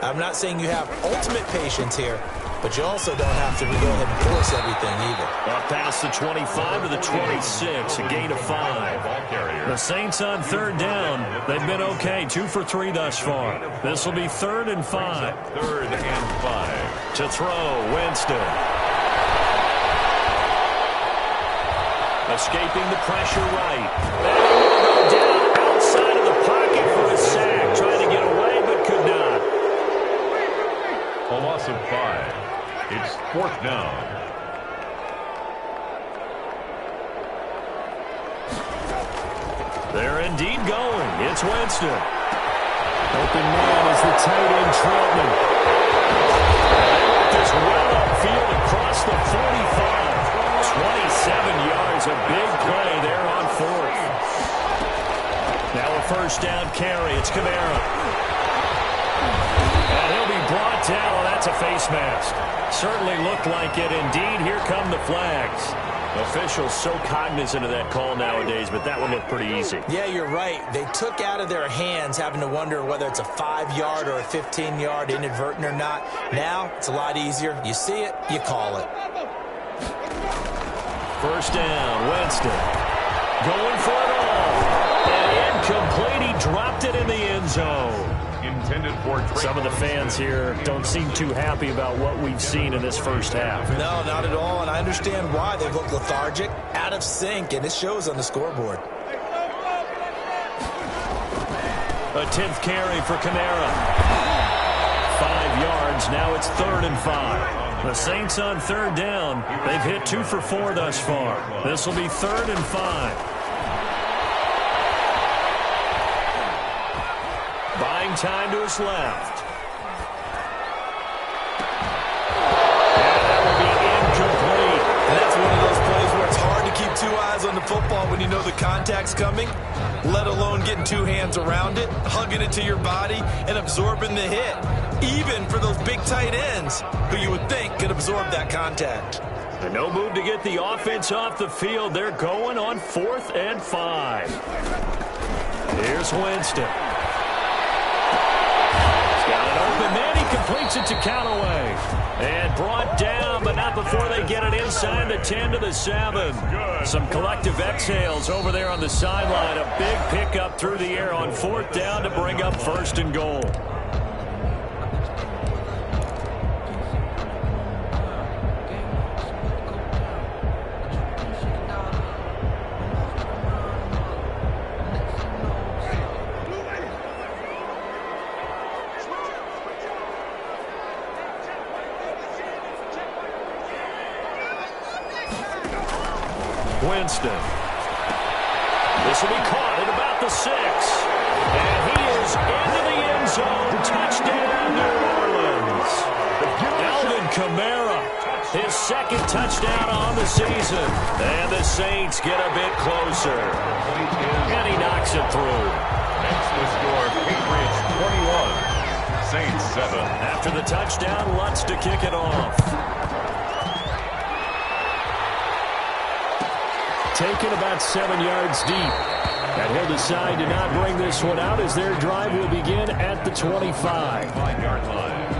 I'm not saying you have ultimate patience here, but you also don't have to go ahead and force everything either. Up past the 25 to the 26, a gain of 5. The Saints on 3rd down. They've been okay, 2 for 3 thus far. This will be 3rd and 5. 3rd and 5. To throw, Winston. Escaping the pressure right. And he will go down outside of the pocket for a sack. Trying to get away, but could not. A loss of 5. It's 4th down. They're indeed going. It's Winston. Open man is the tight end, Troutman. This well upfield across the 45. 27 yards, a big play there on 4th. Now a first down carry. It's Kamara. And he'll be brought down. That's That's a face mask. Certainly looked like it. Indeed, here come the flags. Officials so cognizant of that call nowadays, but that one looked pretty easy. Yeah, you're right. They took out of their hands having to wonder whether it's a 5-yard or a 15-yard inadvertent or not. Now, it's a lot easier. You see it, you call it. First down, Winston. Going for it all. And incomplete. He dropped it in the end zone. Some of the fans here don't seem too happy about what we've seen in this first half. No, not at all, and I understand why. They look lethargic, out of sync, and it shows on the scoreboard. A 10th carry for Kamara. 5 yards, now it's 3rd and 5. The Saints on 3rd down. They've hit 2 for 4 thus far. This will be 3rd and 5. Buying time to his left. And that will be incomplete. And that's one of those plays where it's hard to keep 2 eyes on the football when you know the contact's coming, let alone getting 2 hands around it, hugging it to your body, and absorbing the hit. Even for those big tight ends who you would think could absorb that contact. And no move to get the offense off the field. They're going on 4th and 5. Here's Winston. Open, then he completes it to Callaway. And brought down, but not before they get it inside the 10 to the 7. Some collective exhales over there on the sideline. A big pickup through the air on 4th down to bring up 1st and goal. Winston. This will be caught at about the 6. And he is into the end zone. Touchdown, New Orleans. Alvin Kamara, his 2nd touchdown on the season. And the Saints get a bit closer. And he knocks it through. That's the score. Patriots 21, Saints 7. After the touchdown, Lutz to kick it off. Taken about 7 yards deep. And he'll decide to not bring this one out as their drive will begin at the 25. 5-yard line.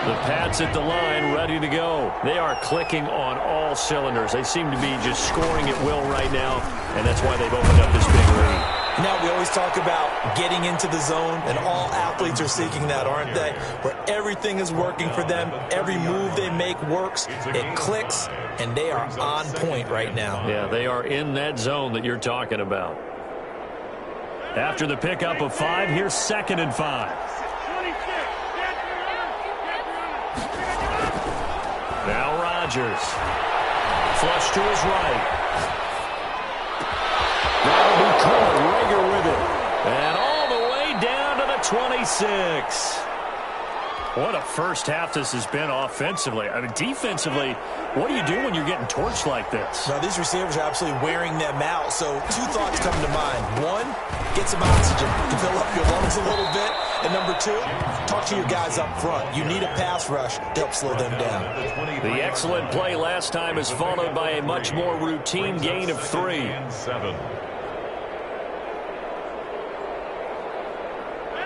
The Pats at the line, ready to go. They are clicking on all cylinders. They seem to be just scoring at will right now, and that's why they've opened up this big lead. Now, we always talk about getting into the zone, and all athletes are seeking that, aren't they? Where everything is working for them, every move they make works, it clicks, and they are on point right now. Yeah, they are in that zone that you're talking about. After the pickup of 5, here's 2nd and 5. Now Rodgers. Flush to his right. That'll be caught. Rager with it. And all the way down to the 26. What a first half this has been offensively. I mean, defensively, what do you do when you're getting torched like this? Now, these receivers are absolutely wearing them out. So 2 thoughts come to mind. 1, get some oxygen to fill up your lungs a little bit. And number 2, talk to your guys up front. You need a pass rush to help slow them down. The excellent play last time is followed by a much more routine gain of 3.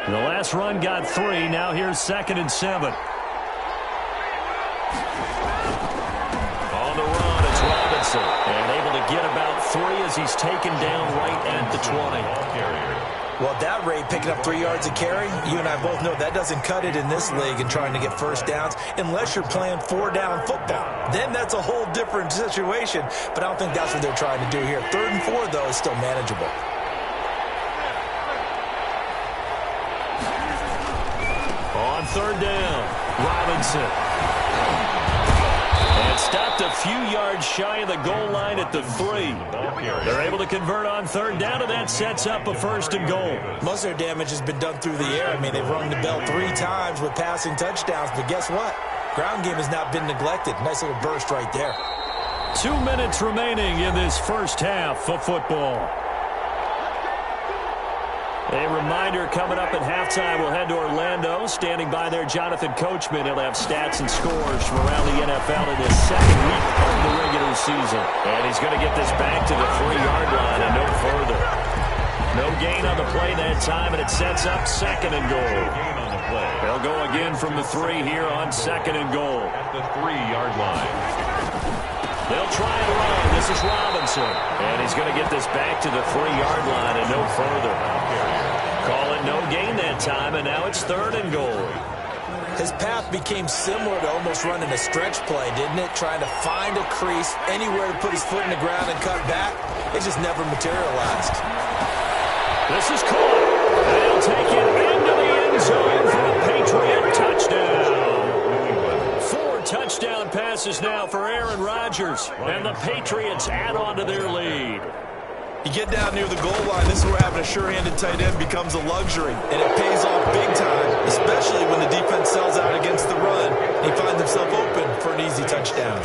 The last run got 3. Now here's 2nd and 7. On the run, it's Robinson. And able to get about 3 as he's taken down right at the 20. Well, at that rate, picking up 3 yards a carry, you and I both know that doesn't cut it in this league and trying to get first downs unless you're playing 4-down football. Then that's a whole different situation. But I don't think that's what they're trying to do here. 3rd and 4, though, is still manageable. On 3rd down, Robinson. And stopped a few yards shy of the goal line at the 3. They're able to convert on 3rd down, and that sets up a 1st and goal. Most of their damage has been done through the air. I mean, they've rung the bell 3 times with passing touchdowns, but guess what? Ground game has not been neglected. Nice little burst right there. 2 minutes remaining in this first half of football. A reminder coming up at halftime, we'll head to Orlando. Standing by there, Jonathan Coachman. He'll have stats and scores from around the NFL in his second week of the regular season. And he's going to get this back to the 3-yard line and no further. No gain on the play that time, and it sets up second and goal. They'll go again from the 3 here on second and goal. At the 3-yard line. They'll try and run. This is Robinson. And he's going to get this back to the 3-yard line and no further. Call it no gain that time, and now it's third and goal. His path became similar to almost running a stretch play, didn't it? Trying to find a crease, anywhere to put his foot in the ground and cut back. It just never materialized. This is caught. They'll take it into the end zone for a Patriot touchdown. 4 touchdown passes now for Aaron Rodgers, and the Patriots add on to their lead. You get down near the goal line, this is where having a sure-handed tight end becomes a luxury, and it pays off big time, especially when the defense sells out against the run. He finds himself open for an easy touchdown.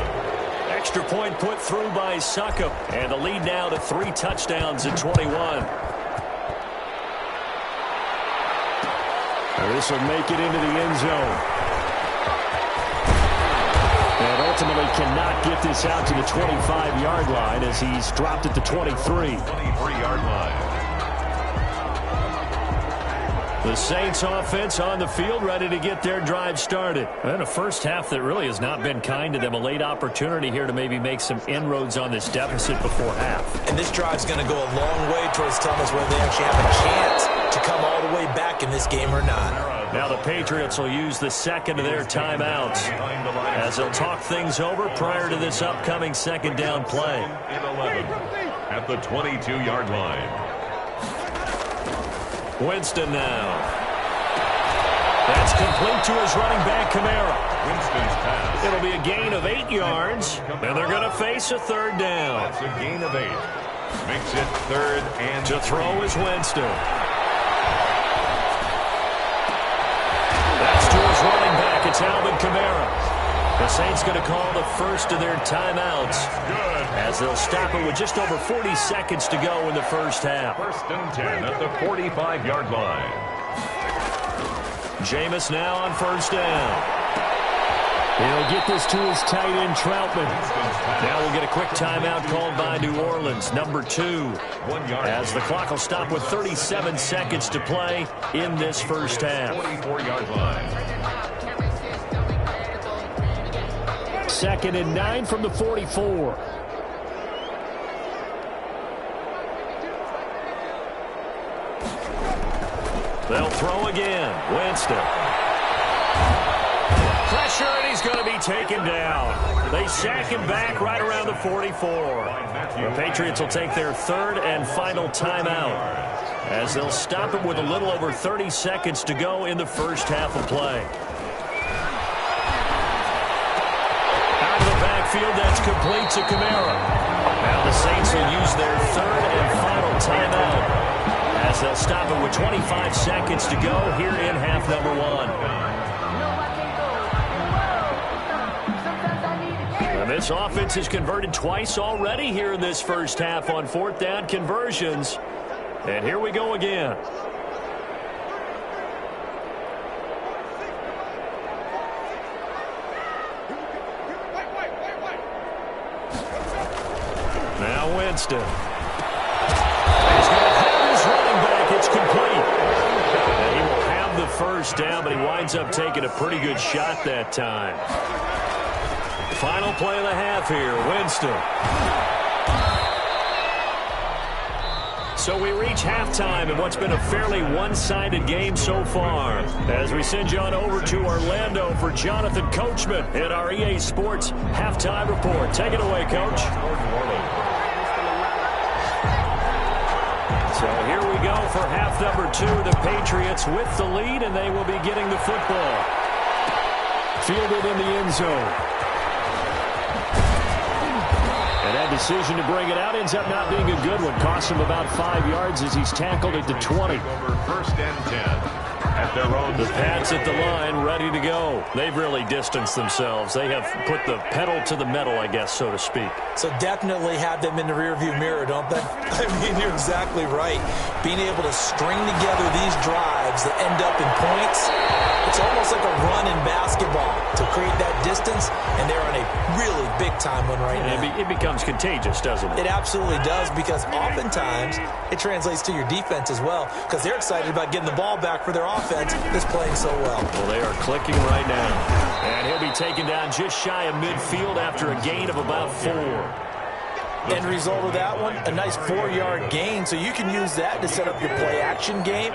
Extra point put through by Succop, and the lead now to 3 touchdowns at 21. This will make it into the end zone. And ultimately cannot get this out to the 25-yard line as he's dropped at the 23. 23-yard line. The Saints offense on the field, ready to get their drive started. And a first half that really has not been kind to them. A late opportunity here to maybe make some inroads on this deficit before half. And this drive's going to go a long way towards telling us whether they actually have a chance to come all the way back in this game or not. Now the Patriots will use the second of their timeouts as they'll talk things over prior to this upcoming second down play. 11 at the 22-yard line. Winston now. That's complete to his running back, Kamara. Winston's pass. It'll be a gain of 8 yards, and they're going to face a third down. That's a gain of 8. Makes it third and to throw is Winston. That's to his running back. It's Alvin Kamara. The Saints going to call the first of their timeouts as they'll stop it with just over 40 seconds to go in the first half. First and 10 at the 45-yard line. Jameis now on first down. He'll get this to his tight end, Troutman. Now we'll get a quick timeout called by New Orleans, number 2. 1 yard. As the clock will stop with 37 seconds to play in this first half. 44-yard line. Second and 9 from the 44. They'll throw again. Winston. Pressure, and he's going to be taken down. They sack him back right around the 44. The Patriots will take their third and final timeout as they'll stop it with a little over 30 seconds to go in the first half of play. Out of the backfield, that's complete to Kamara. Now the Saints will use their third and final timeout as they'll stop it with 25 seconds to go here in half number 1. And this offense has converted twice already here in this first half on fourth down conversions. And here we go again. Now Winston. He's going to have his running back. It's complete. And he will have the first down, but he winds up taking a pretty good shot that time. Final play of the half here, Winston. So we reach halftime in what's been a fairly one-sided game so far. As we send you on over to Orlando for Jonathan Coachman in our EA Sports Halftime Report. Take it away, Coach. So here we go for half number 2. The Patriots with the lead, and they will be getting the football. Fielded in the end zone. And that decision to bring it out ends up not being a good one. Costs him about 5 yards as he's tackled at the 20. Over first and 10. at their own. The Pats at the line, ready to go. They've really distanced themselves. They have put the pedal to the metal, I guess, so to speak. So definitely have them in the rearview mirror, don't they? I mean, you're exactly right. Being able to string together these drives that end up in points, it's almost like a run in basketball to create that distance, and they're on a really big-time one right now. It becomes contagious, doesn't it? It absolutely does, because oftentimes it translates to your defense as well, because they're excited about getting the ball back for their offense that's playing so well. Well, they are clicking right now. And he'll be taken down just shy of midfield after a gain of about 4. End result of that one, a nice 4-yard gain, so you can use that to set up your play-action game,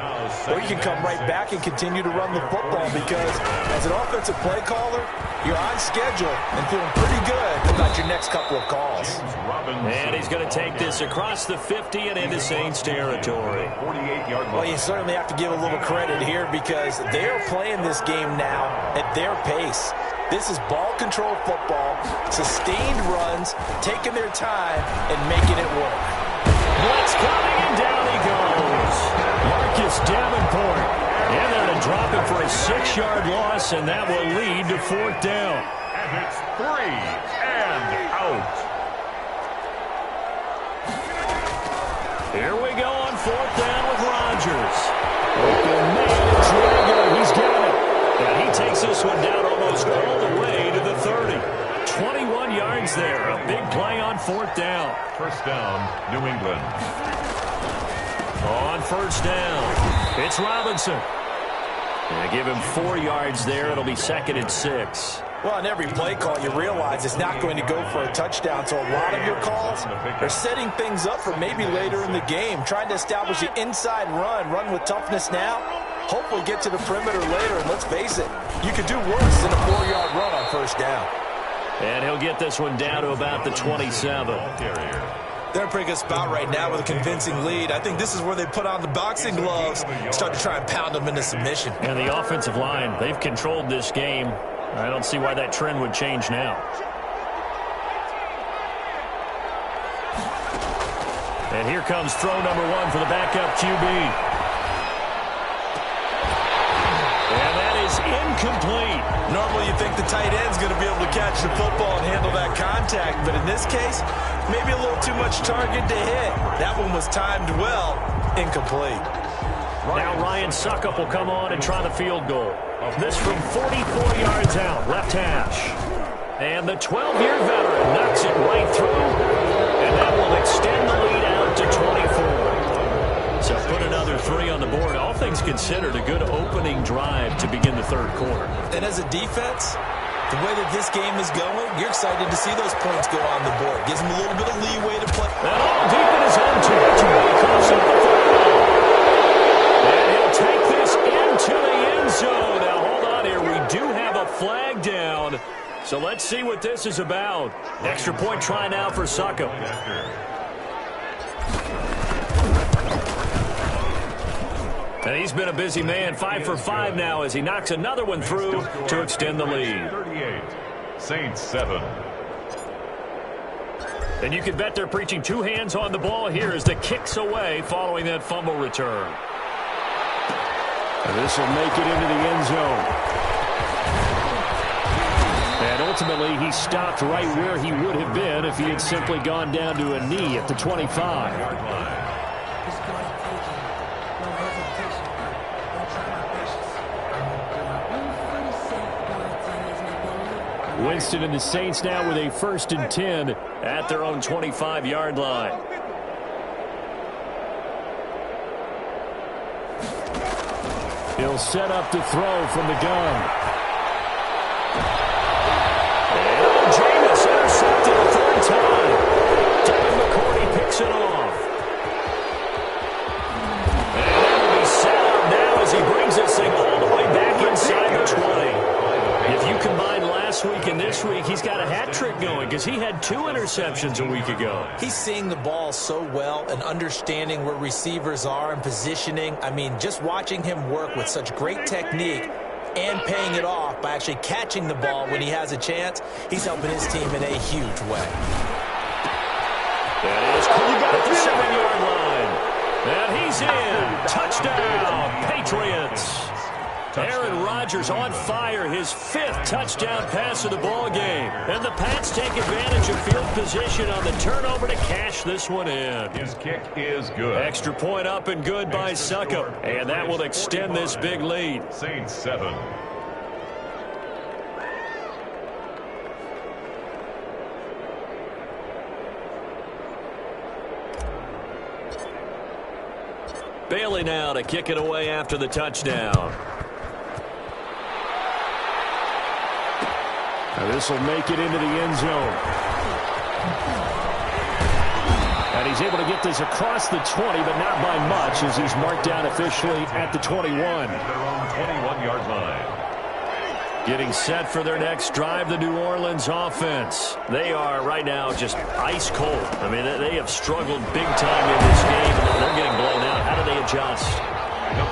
or you can come right back and continue to run the football, because as an offensive play caller, you're on schedule and feeling pretty good about your next couple of calls. And he's going to take this across the 50 and into Saints territory. Well, you certainly have to give a little credit here, because they are playing this game now at their pace. This is ball control football, sustained runs, taking their time, and making it work. Blitz coming, and down he goes. Marcus Davenport. And they're going to drop him for a 6-yard loss, and that will lead to 4th down. And it's 3 and out. Here we go on 4th down with Rodgers. Open man, Traeger, he's got it. And he takes this one down almost all the way to the 30. 21 yards there. A big play on 4th down. First down, New England. On 1st down, it's Robinson. And give him 4 yards there. It'll be 2nd and 6. Well, on every play call, you realize it's not going to go for a touchdown. So a lot of your calls are setting things up for maybe later in the game, trying to establish the inside run with toughness now. Hopefully get to the perimeter later, and let's face it, you could do worse than a 4-yard run on 1st down. And he'll get this one down to about the 27. They're in a pretty good spot right now with a convincing lead. I think this is where they put on the boxing gloves, start to try and pound them into submission. And the offensive line, they've controlled this game. I don't see why that trend would change now. And here comes throw number 1 for the backup QB. And that is incomplete. Normally you think the tight end's going to be able to catch the football and handle that contact, but in this case, maybe a little too much target to hit. That one was timed well, incomplete. Now Ryan Suckup will come on and try the field goal. This from 44 yards out, left hash. And the 12-year veteran knocks it right through, and that will extend the lead out to 24. So put another 3 on the board. All things considered, a good opening drive to begin the 3rd quarter. And as a defense, the way that this game is going, you're excited to see those points go on the board. Gives them a little bit of leeway to play. And all deep in his own territory. Comes up the football. And he'll take this into the end zone. Now, hold on here. We do have a flag down. So let's see what this is about. Extra point try now for Suckup. And he's been a busy man, 5 for 5 now as he knocks another one through to extend the lead. 38, Saints 7. And you can bet they're preaching 2 hands on the ball here as the kick's away following that fumble return. And this will make it into the end zone. And ultimately, he stopped right where he would have been if he had simply gone down to a knee at the 25. Winston and the Saints now with a 1st and 10 at their own 25-yard line. He'll set up to throw from the gun. And Jameis intercepted a 3rd time. Devin McCourty picks it off. And that will be set up now as he brings this thing all the way back inside the 20. If you combine last week and this week, he's got a hat trick going because he had 2 interceptions a week ago. He's seeing the ball so well and understanding where receivers are and positioning. I mean, just watching him work with such great technique and paying it off by actually catching the ball when he has a chance, he's helping his team in a huge way. That is at the 7-yard line. And he's in. Touchdown, Patriots. Aaron Rodgers on fire, his 5th touchdown pass of the ball game. And the Pats take advantage of field position on the turnover to cash this one in. His kick is good. Extra point up and good by Succop. And that will extend this big lead. Saints 7. Bailey now to kick it away after the touchdown. Now this will make it into the end zone. And he's able to get this across the 20, but not by much, as he's marked down officially at the 21. Their own 21-yard line. Getting set for their next drive, the New Orleans offense. They are right now just ice cold. I mean, they have struggled big time in this game, and they're getting blown out. How do they adjust?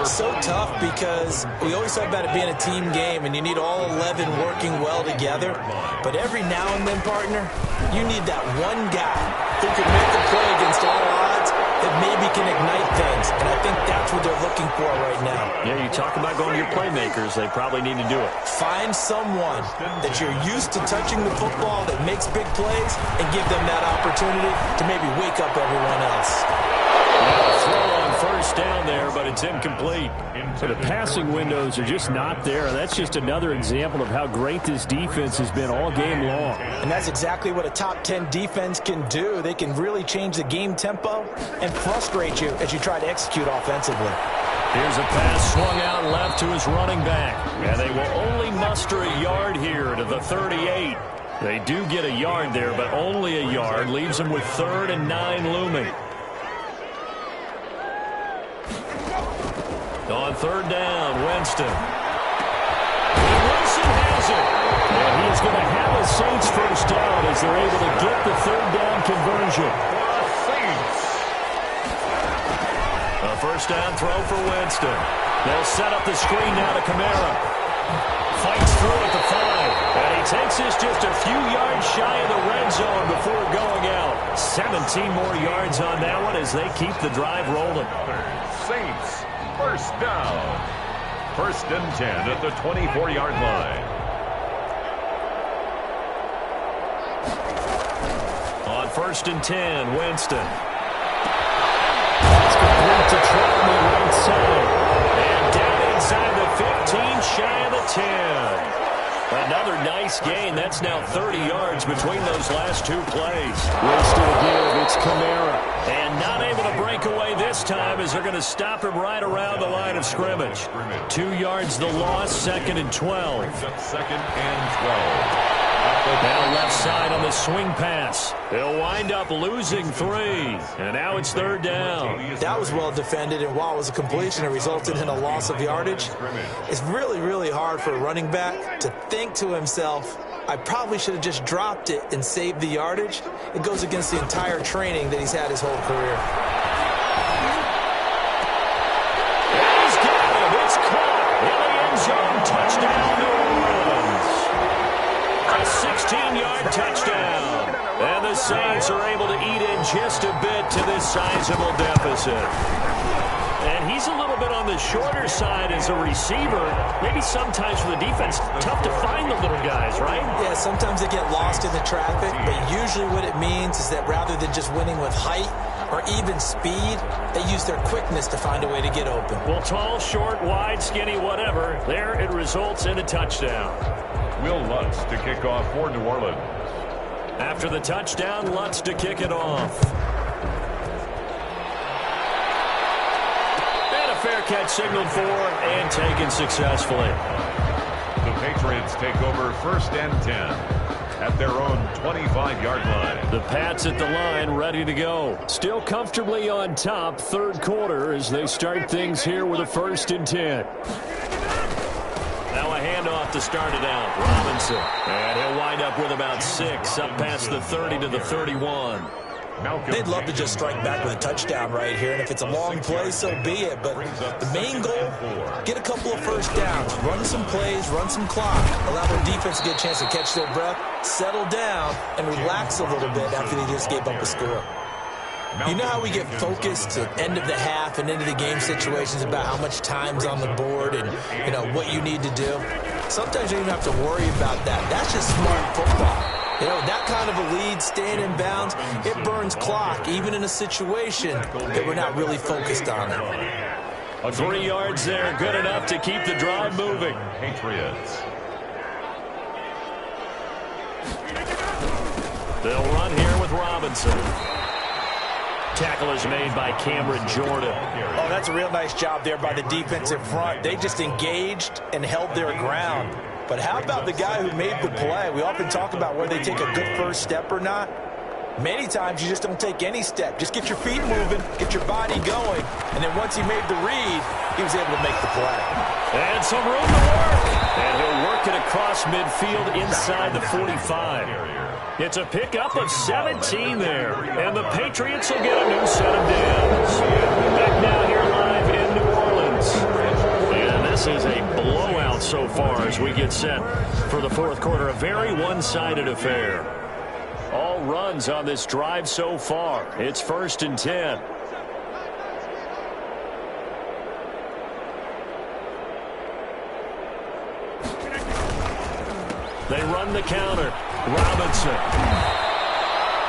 So tough because we always talk about it being a team game, and you need all 11 working well together. But every now and then, partner, you need that one guy who can make a play against all odds that maybe can ignite things. And I think that's what they're looking for right now. Yeah, you talk about going to your playmakers. They probably need to do it. Find someone that you're used to touching the football that makes big plays and give them that opportunity to maybe wake up everyone else. Throw on first down there, but it's incomplete. So the passing windows are just not there. That's just another example of how great this defense has been all game long. And that's exactly what a top 10 defense can do. They can really change the game tempo and frustrate you as you try to execute offensively. Here's a pass swung out left to his running back. And they will only muster a yard here to the 38. They do get a yard there, but only a yard. Leaves them with 3rd and 9 looming. On 3rd down, Winston. And Wilson has it. And he is going to have a Saints first down as they're able to get the 3rd down conversion. A first down throw for Winston. They'll set up the screen now to Kamara. Fights through at the 5. And he takes this just a few yards shy of the red zone before going out. 17 more yards on that one as they keep the drive rolling. Saints. First down. 1st and 10 at the 24-yard line. On 1st and 10, Winston. It's complete to Trout on the right side. And down inside the 15, shy of the 10. Another nice gain. That's now 30 yards between those last 2 plays. Winston again, it's Kamara. And not able to break away this time as they're going to stop him right around the line of scrimmage. 2 yards the loss, 2nd and 12. 2nd and 12. Now left side on the swing pass. They'll wind up losing 3. And now it's 3rd down. That was well defended, and while it was a completion, it resulted in a loss of yardage. It's really, really hard for a running back to think to himself, I probably should have just dropped it and saved the yardage. It goes against the entire training that he's had his whole career. He's got him. It's caught in the end zone. Touchdown, New Orleans. A 16-yard touchdown. And the Saints are able to eat in just a bit to this sizable deficit. And he's a little bit on the shorter side as a receiver. Maybe sometimes for the defense, tough to find the little guys, right? Yeah, sometimes they get lost in the traffic, but usually what it means is that rather than just winning with height or even speed, they use their quickness to find a way to get open. Well, tall, short, wide, skinny, whatever, there it results in a touchdown. Will Lutz to kick off for New Orleans. After the touchdown, Lutz to kick it off. Fair catch signaled for and taken successfully. The Patriots take over 1st and 10 at their own 25-yard line. The Pats at the line ready to go. Still comfortably on top, 3rd quarter as they start things here with a 1st and 10. Now a handoff to start it out. Robinson. And he'll wind up with about 6 up past the 30 to the 31. They'd love to just strike back with a touchdown right here, and if it's a long play, so be it. But the main goal, get a couple of first downs, run some plays, run some clock, allow their defense to get a chance to catch their breath, settle down, and relax a little bit after they just gave up a score. You know how we get focused at end of the half and into the game situations about how much time's on the board and, you know, what you need to do? Sometimes you don't even have to worry about that. That's just smart football. You know, that kind of a lead, staying in bounds, it burns clock, even in a situation that we're not really focused on it. 3 yards there, good enough to keep the drive moving. Patriots. They'll run here with Robinson. Tackle is made by Cameron Jordan. Oh, that's a real nice job there by the defensive front. They just engaged and held their ground. But how about the guy who made the play? We often talk about whether they take a good first step or not. Many times you just don't take any step. Just get your feet moving, get your body going, and then once he made the read, he was able to make the play. And some room to work. And he'll work it across midfield inside the 45. It's a pickup of 17 there. And the Patriots will get a new set of downs. Back now here live in New Orleans. And this is a blowout so far as we get set for the fourth quarter. A very one-sided affair. All runs on this drive so far. It's 1st and 10. They run the counter. Robinson.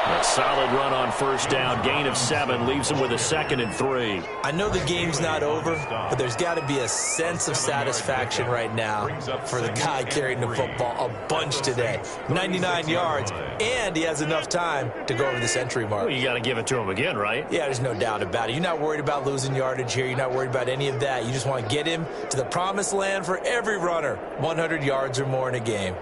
A solid run on first down. Gain of 7 leaves him with a 2nd and 3. I know the game's not over, but there's got to be a sense of satisfaction right now for the guy carrying the football a bunch today. 99 yards, and he has enough time to go over the century mark. Well, you got to give it to him again, right? Yeah, there's no doubt about it. You're not worried about losing yardage here. You're not worried about any of that. You just want to get him to the promised land for every runner. 100 yards or more in a game.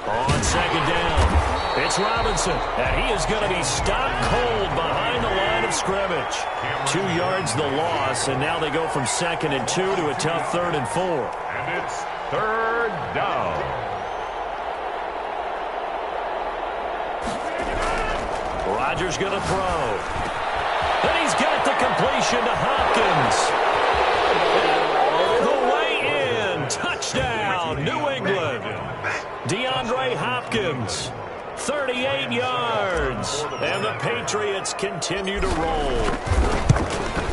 On second down, it's Robinson, and he is going to be stopped cold behind the line of scrimmage. 2 yards the loss, and now they go from 2nd and 2 to a tough 3rd and 4. And it's 3rd down. Rodgers going to throw. And he's got the completion to Hopkins. All the way in. Touchdown, New England. DeAndre Hopkins, 38 yards, and the Patriots continue to roll.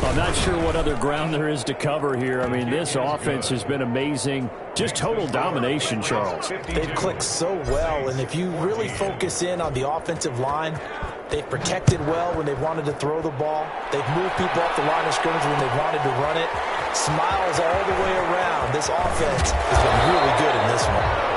I'm not sure what other ground there is to cover here. I mean, this offense has been amazing. Just total domination, Charles. They've clicked so well, and if you really focus in on the offensive line, they've protected well when they've wanted to throw the ball. They've moved people off the line of scrimmage when they've wanted to run it. Smiles all the way around. This offense has been really good in this one.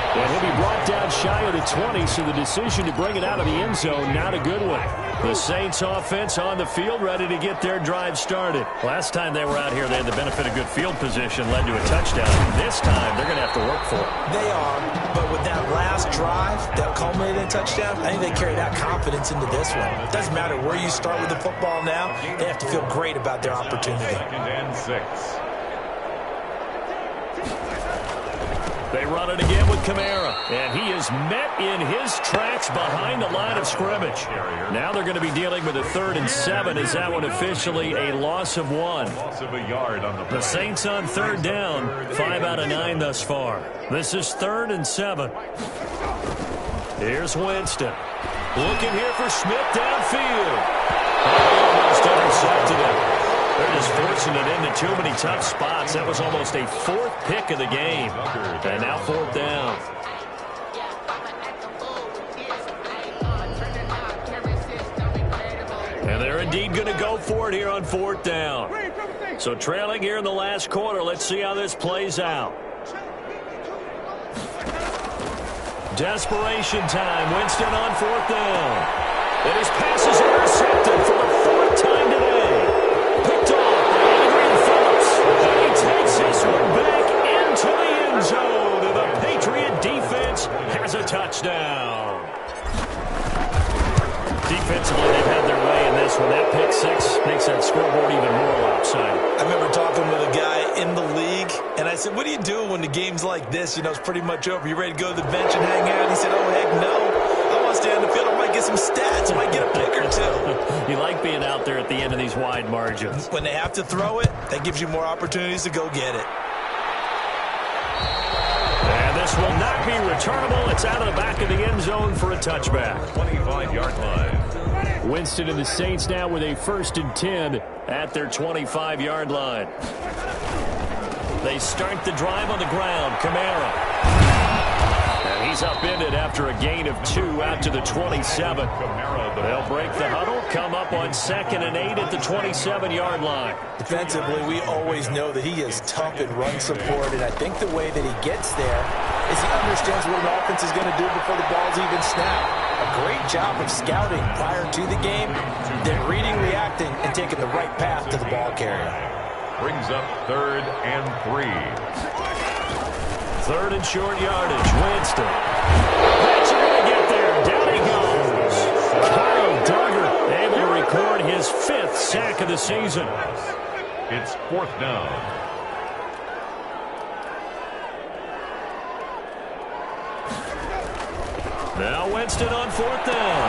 And he'll be brought down shy of the 20, so the decision to bring it out of the end zone, not a good one. The Saints offense on the field, ready to get their drive started. Last time they were out here, they had the benefit of good field position, led to a touchdown. This time, they're going to have to work for it. They are, but with that last drive that culminated in a touchdown, I think they carry that confidence into this one. It doesn't matter where you start with the football now, they have to feel great about their opportunity. 2nd and 6. They run it again with Kamara, and he is met in his tracks behind the line of scrimmage. Now they're going to be dealing with a 3rd and 7. Is that one officially a loss of 1? Loss of a yard on the play. The Saints on 3rd down, 5 out of 9 thus far. This is 3rd and 7. Here's Winston. Looking here for Smith downfield. Almost intercepted him. They're just forcing it into too many tough spots. That was almost a 4th pick of the game. And now 4th down. And they're indeed going to go for it here on 4th down. So trailing here in the last quarter. Let's see how this plays out. Desperation time. Winston on 4th down. And his pass is intercepted for the 4th time today. Picked off by Adrian Phillips. And he takes this one back into the end zone. And the Patriot defense has a touchdown. Defensively, they've had their way in this one. That pick 6 makes that scoreboard even more lopsided. I remember talking with a guy in the league, and I said, what do you do when the game's like this? You know, it's pretty much over. You ready to go to the bench and hang out? He said, oh, heck no. I want to stay on the field. I might get some stats. I might get a pick or two. You like being out there at the end of these wide margins. When they have to throw it, that gives you more opportunities to go get it. And this pass will not be returnable. It's out of the back of the end zone for a touchback. 25-yard line. Winston and the Saints now with a 1st and 10 at their 25-yard line. They start the drive on the ground. Kamara. And he's upended after a gain of 2 out to the 27. They'll break the huddle, come up on 2nd and 8 at the 27-yard line. Defensively, we always know that he is tough in run support, and I think the way that he gets there is he understands what an offense is going to do before the ball's even snapped. A great job of scouting prior to the game, then reading, reacting, and taking the right path to the ball carrier. Brings up 3rd and 3. 3rd and short yardage. Winston. That's going to get there. Down he goes. Kyle Duggar able to record his 5th sack of the season. It's 4th down. Now Winston on 4th down.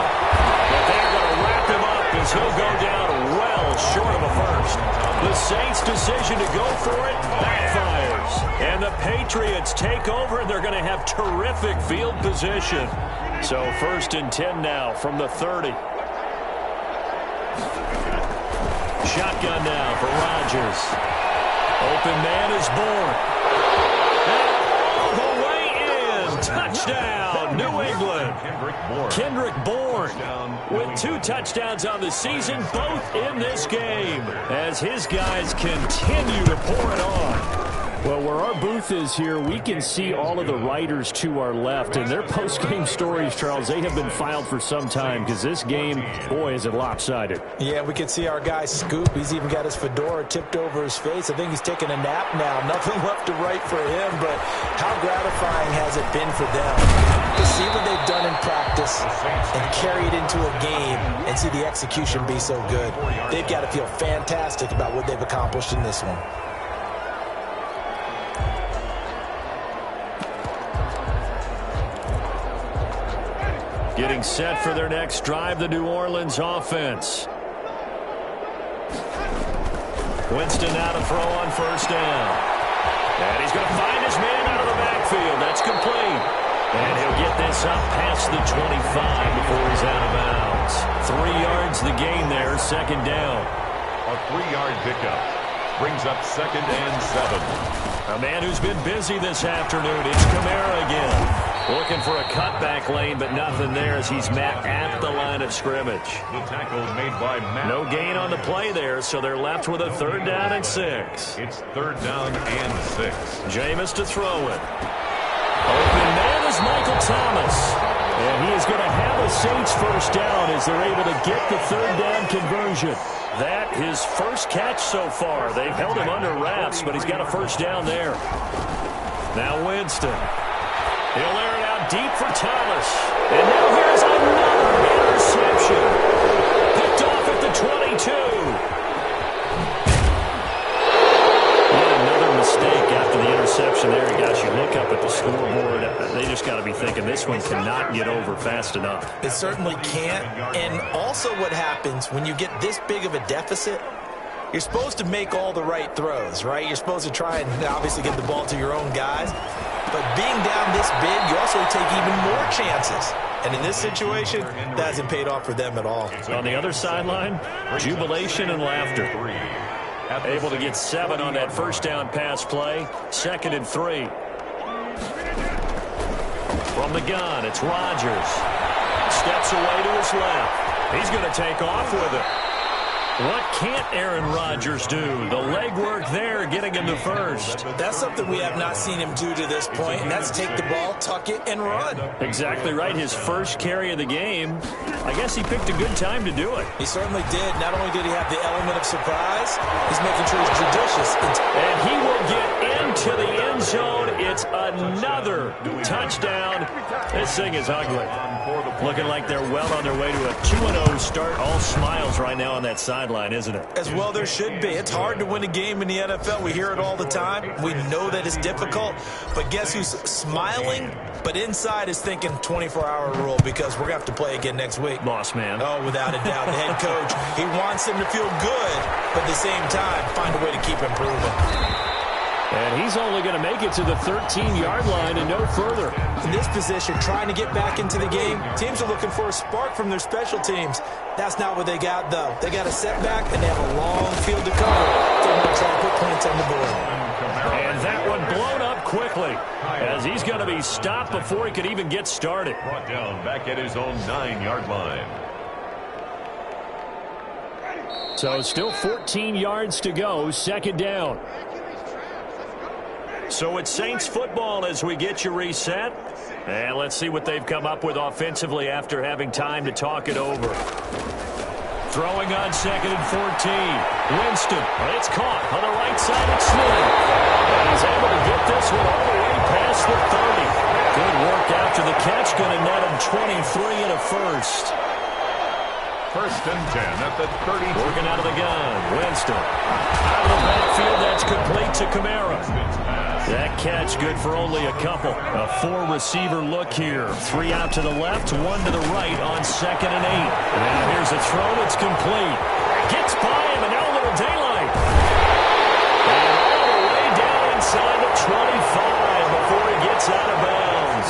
But they're going to wrap him up as he'll go down well short of a first. The Saints' decision to go for it backfires. And the Patriots take over, and they're going to have terrific field position. So 1st and 10 now from the 30. Shotgun now for Rodgers. Open man is Bourne. All the way in. Touchdown, New England. Kendrick Bourne with 2 touchdowns on the season, both in this game, as his guys continue to pour it on. Well, where our booth is here, we can see all of the writers to our left, and their post-game stories, Charles, they have been filed for some time, because this game, boy, is it lopsided. Yeah, we can see our guy Scoop. He's even got his fedora tipped over his face. I think he's taking a nap now. Nothing left to write for him, but how gratifying has it been for them to see what they've done in practice and carry it into a game and see the execution be so good. They've got to feel fantastic about what they've accomplished in this one. Getting set for their next drive, the New Orleans offense. Winston now to throw on 1st down. And he's going to find his man out of the backfield. That's complete. And he'll get this up past the 25 before he's out of bounds. 3 yards the gain there, 2nd down. A 3-yard pickup brings up 2nd and 7. A man who's been busy this afternoon. It's Kamara again. Looking for a cutback lane, but nothing there as he's met at the line of scrimmage. The tackle made by Matt. No gain on the play there, so they're left with a 3rd down and 6. It's 3rd down and 6. Jameis to throw it. Open man is Michael Thomas. And he is going to have a Saints 1st down as they're able to get the 3rd down conversion. That his first catch so far. They've held him under wraps, but he's got a 1st down there. Now Winston. He'll air it out deep for Thomas. And now here's another interception. Picked off at the 22. Yet another mistake after the interception there. Gosh, you look up at the scoreboard. They just got to be thinking this one cannot get over fast enough. It certainly can't. And also what happens when you get this big of a deficit, you're supposed to make all the right throws, right? You're supposed to try and obviously get the ball to your own guys. But being down this big, you also take even more chances. And in this situation, that hasn't paid off for them at all. On the other sideline, jubilation and laughter. Able to get 7 on that 1st down pass play. 2nd and 3. From the gun, it's Rodgers. Steps away to his left. He's going to take off with it. What can't Aaron Rodgers do? The legwork there, getting him to 1st. That's something we have not seen him do to this point, and that's take the ball, tuck it, and run. Exactly right. His first carry of the game. I guess he picked a good time to do it. He certainly did. Not only did he have the element of surprise, he's making sure he's judicious. And he will get into the end zone. It's another touchdown. This thing is ugly. Looking like they're well on their way to a 2-0 start. All smiles right now on that sideline, isn't it? As well there should be. It's hard to win a game in the NFL. We hear it all the time. We know that it's difficult. But guess who's smiling? But inside is thinking 24-hour rule because we're going to have to play again next week. Boss man. Oh, without a doubt. The head coach, he wants them to feel good, but at the same time, find a way to keep improving. And he's only going to make it to the 13-yard line and no further. In this position, trying to get back into the game, teams are looking for a spark from their special teams. That's not what they got, though. They got a setback, and they have a long field to cover. They're going to try to put points on the board. And that one blown up quickly, as he's going to be stopped before he could even get started. Brought down back at his own 9-yard line. So still 14 yards to go, second down. So it's Saints football as we get you reset. And let's see what they've come up with offensively after having time to talk it over. Throwing on 2nd and 14. Winston, it's caught on the right side of Slim. And he's able to get this one all the way past the 30. Good work after the catch, going to net him 23 and a first. 1st and 10 at the 30. Working out of the gun. Winston. Out of the backfield, that's complete to Kamara. That catch good for only a couple. A 4-receiver look here. 3 out to the left, 1 to the right on 2nd and 8. Now here's a throw. It's complete. Gets by him, and now a little daylight. And all the way down inside the 25 before he gets out of bounds.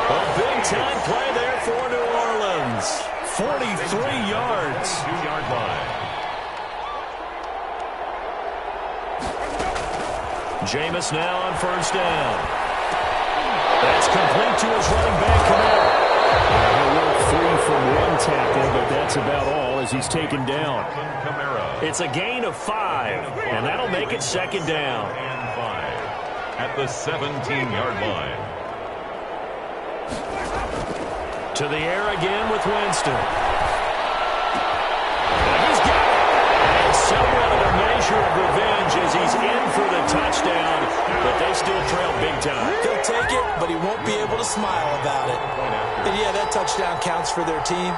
A big-time play there for New Orleans. 43 yards. 2-yard line. Jameis now on 1st down. That's complete to his running back, Kamara. He'll work free from one tackle, but that's about all as he's taken down. It's a gain of 5, and that'll make it 2nd down. And 5 at the 17-yard line. To the air again with Winston. He's got it. And somewhat of a measure of revenge as he's in for the touchdown, but they still trail big time. He'll take it, but he won't be able to smile about it. And yeah, that touchdown counts for their team,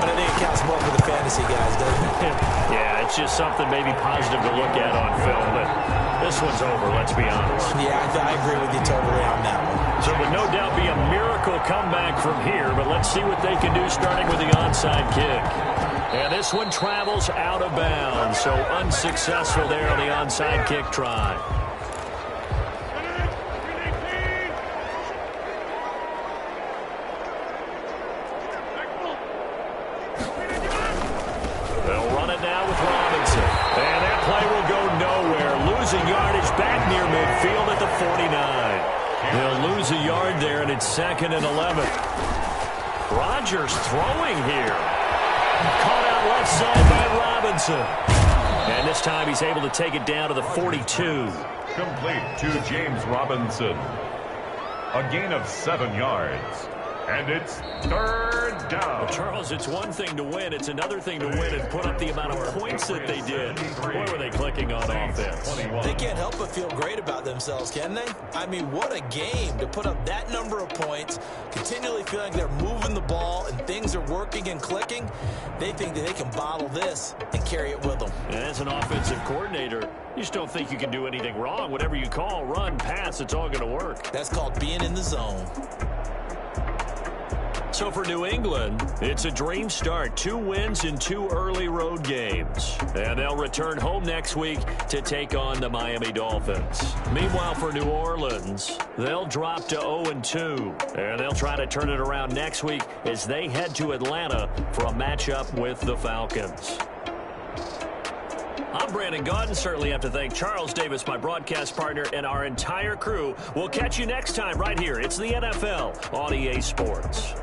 but I think it counts more for the fantasy guys, doesn't it? Yeah, it's just something maybe positive to look at on film, but this one's over, let's be honest. Yeah, I agree with you totally on that one. So it would no doubt be a miracle comeback from here, but let's see what they can do starting with the onside kick. And this one travels out of bounds, so unsuccessful there on the onside kick try. They'll run it now with Robinson. And that play will go nowhere. Losing yardage back near midfield at the 49. They'll lose a yard there, and it's 2nd and 11. Rodgers throwing here. Caught out left side by Robinson. And this time he's able to take it down to the 42. Complete to James Robinson. A gain of 7 yards. And it's 3rd down. Well, Charles, it's one thing to win. It's another thing to win and put up the amount of points that they did. Boy, were they clicking on offense. They can't help but feel great about themselves, can they? I mean, what a game to put up that number of points, continually feeling they're moving the ball and things are working and clicking. They think that they can bottle this and carry it with them. And as an offensive coordinator, you just don't think you can do anything wrong. Whatever you call, run, pass, it's all going to work. That's called being in the zone. So for New England, it's a dream start. 2 wins in 2 early road games. And they'll return home next week to take on the Miami Dolphins. Meanwhile, for New Orleans, they'll drop to 0-2. And they'll try to turn it around next week as they head to Atlanta for a matchup with the Falcons. I'm Brandon Gaudin. Certainly have to thank Charles Davis, my broadcast partner, and our entire crew. We'll catch you next time right here. It's the NFL on EA Sports.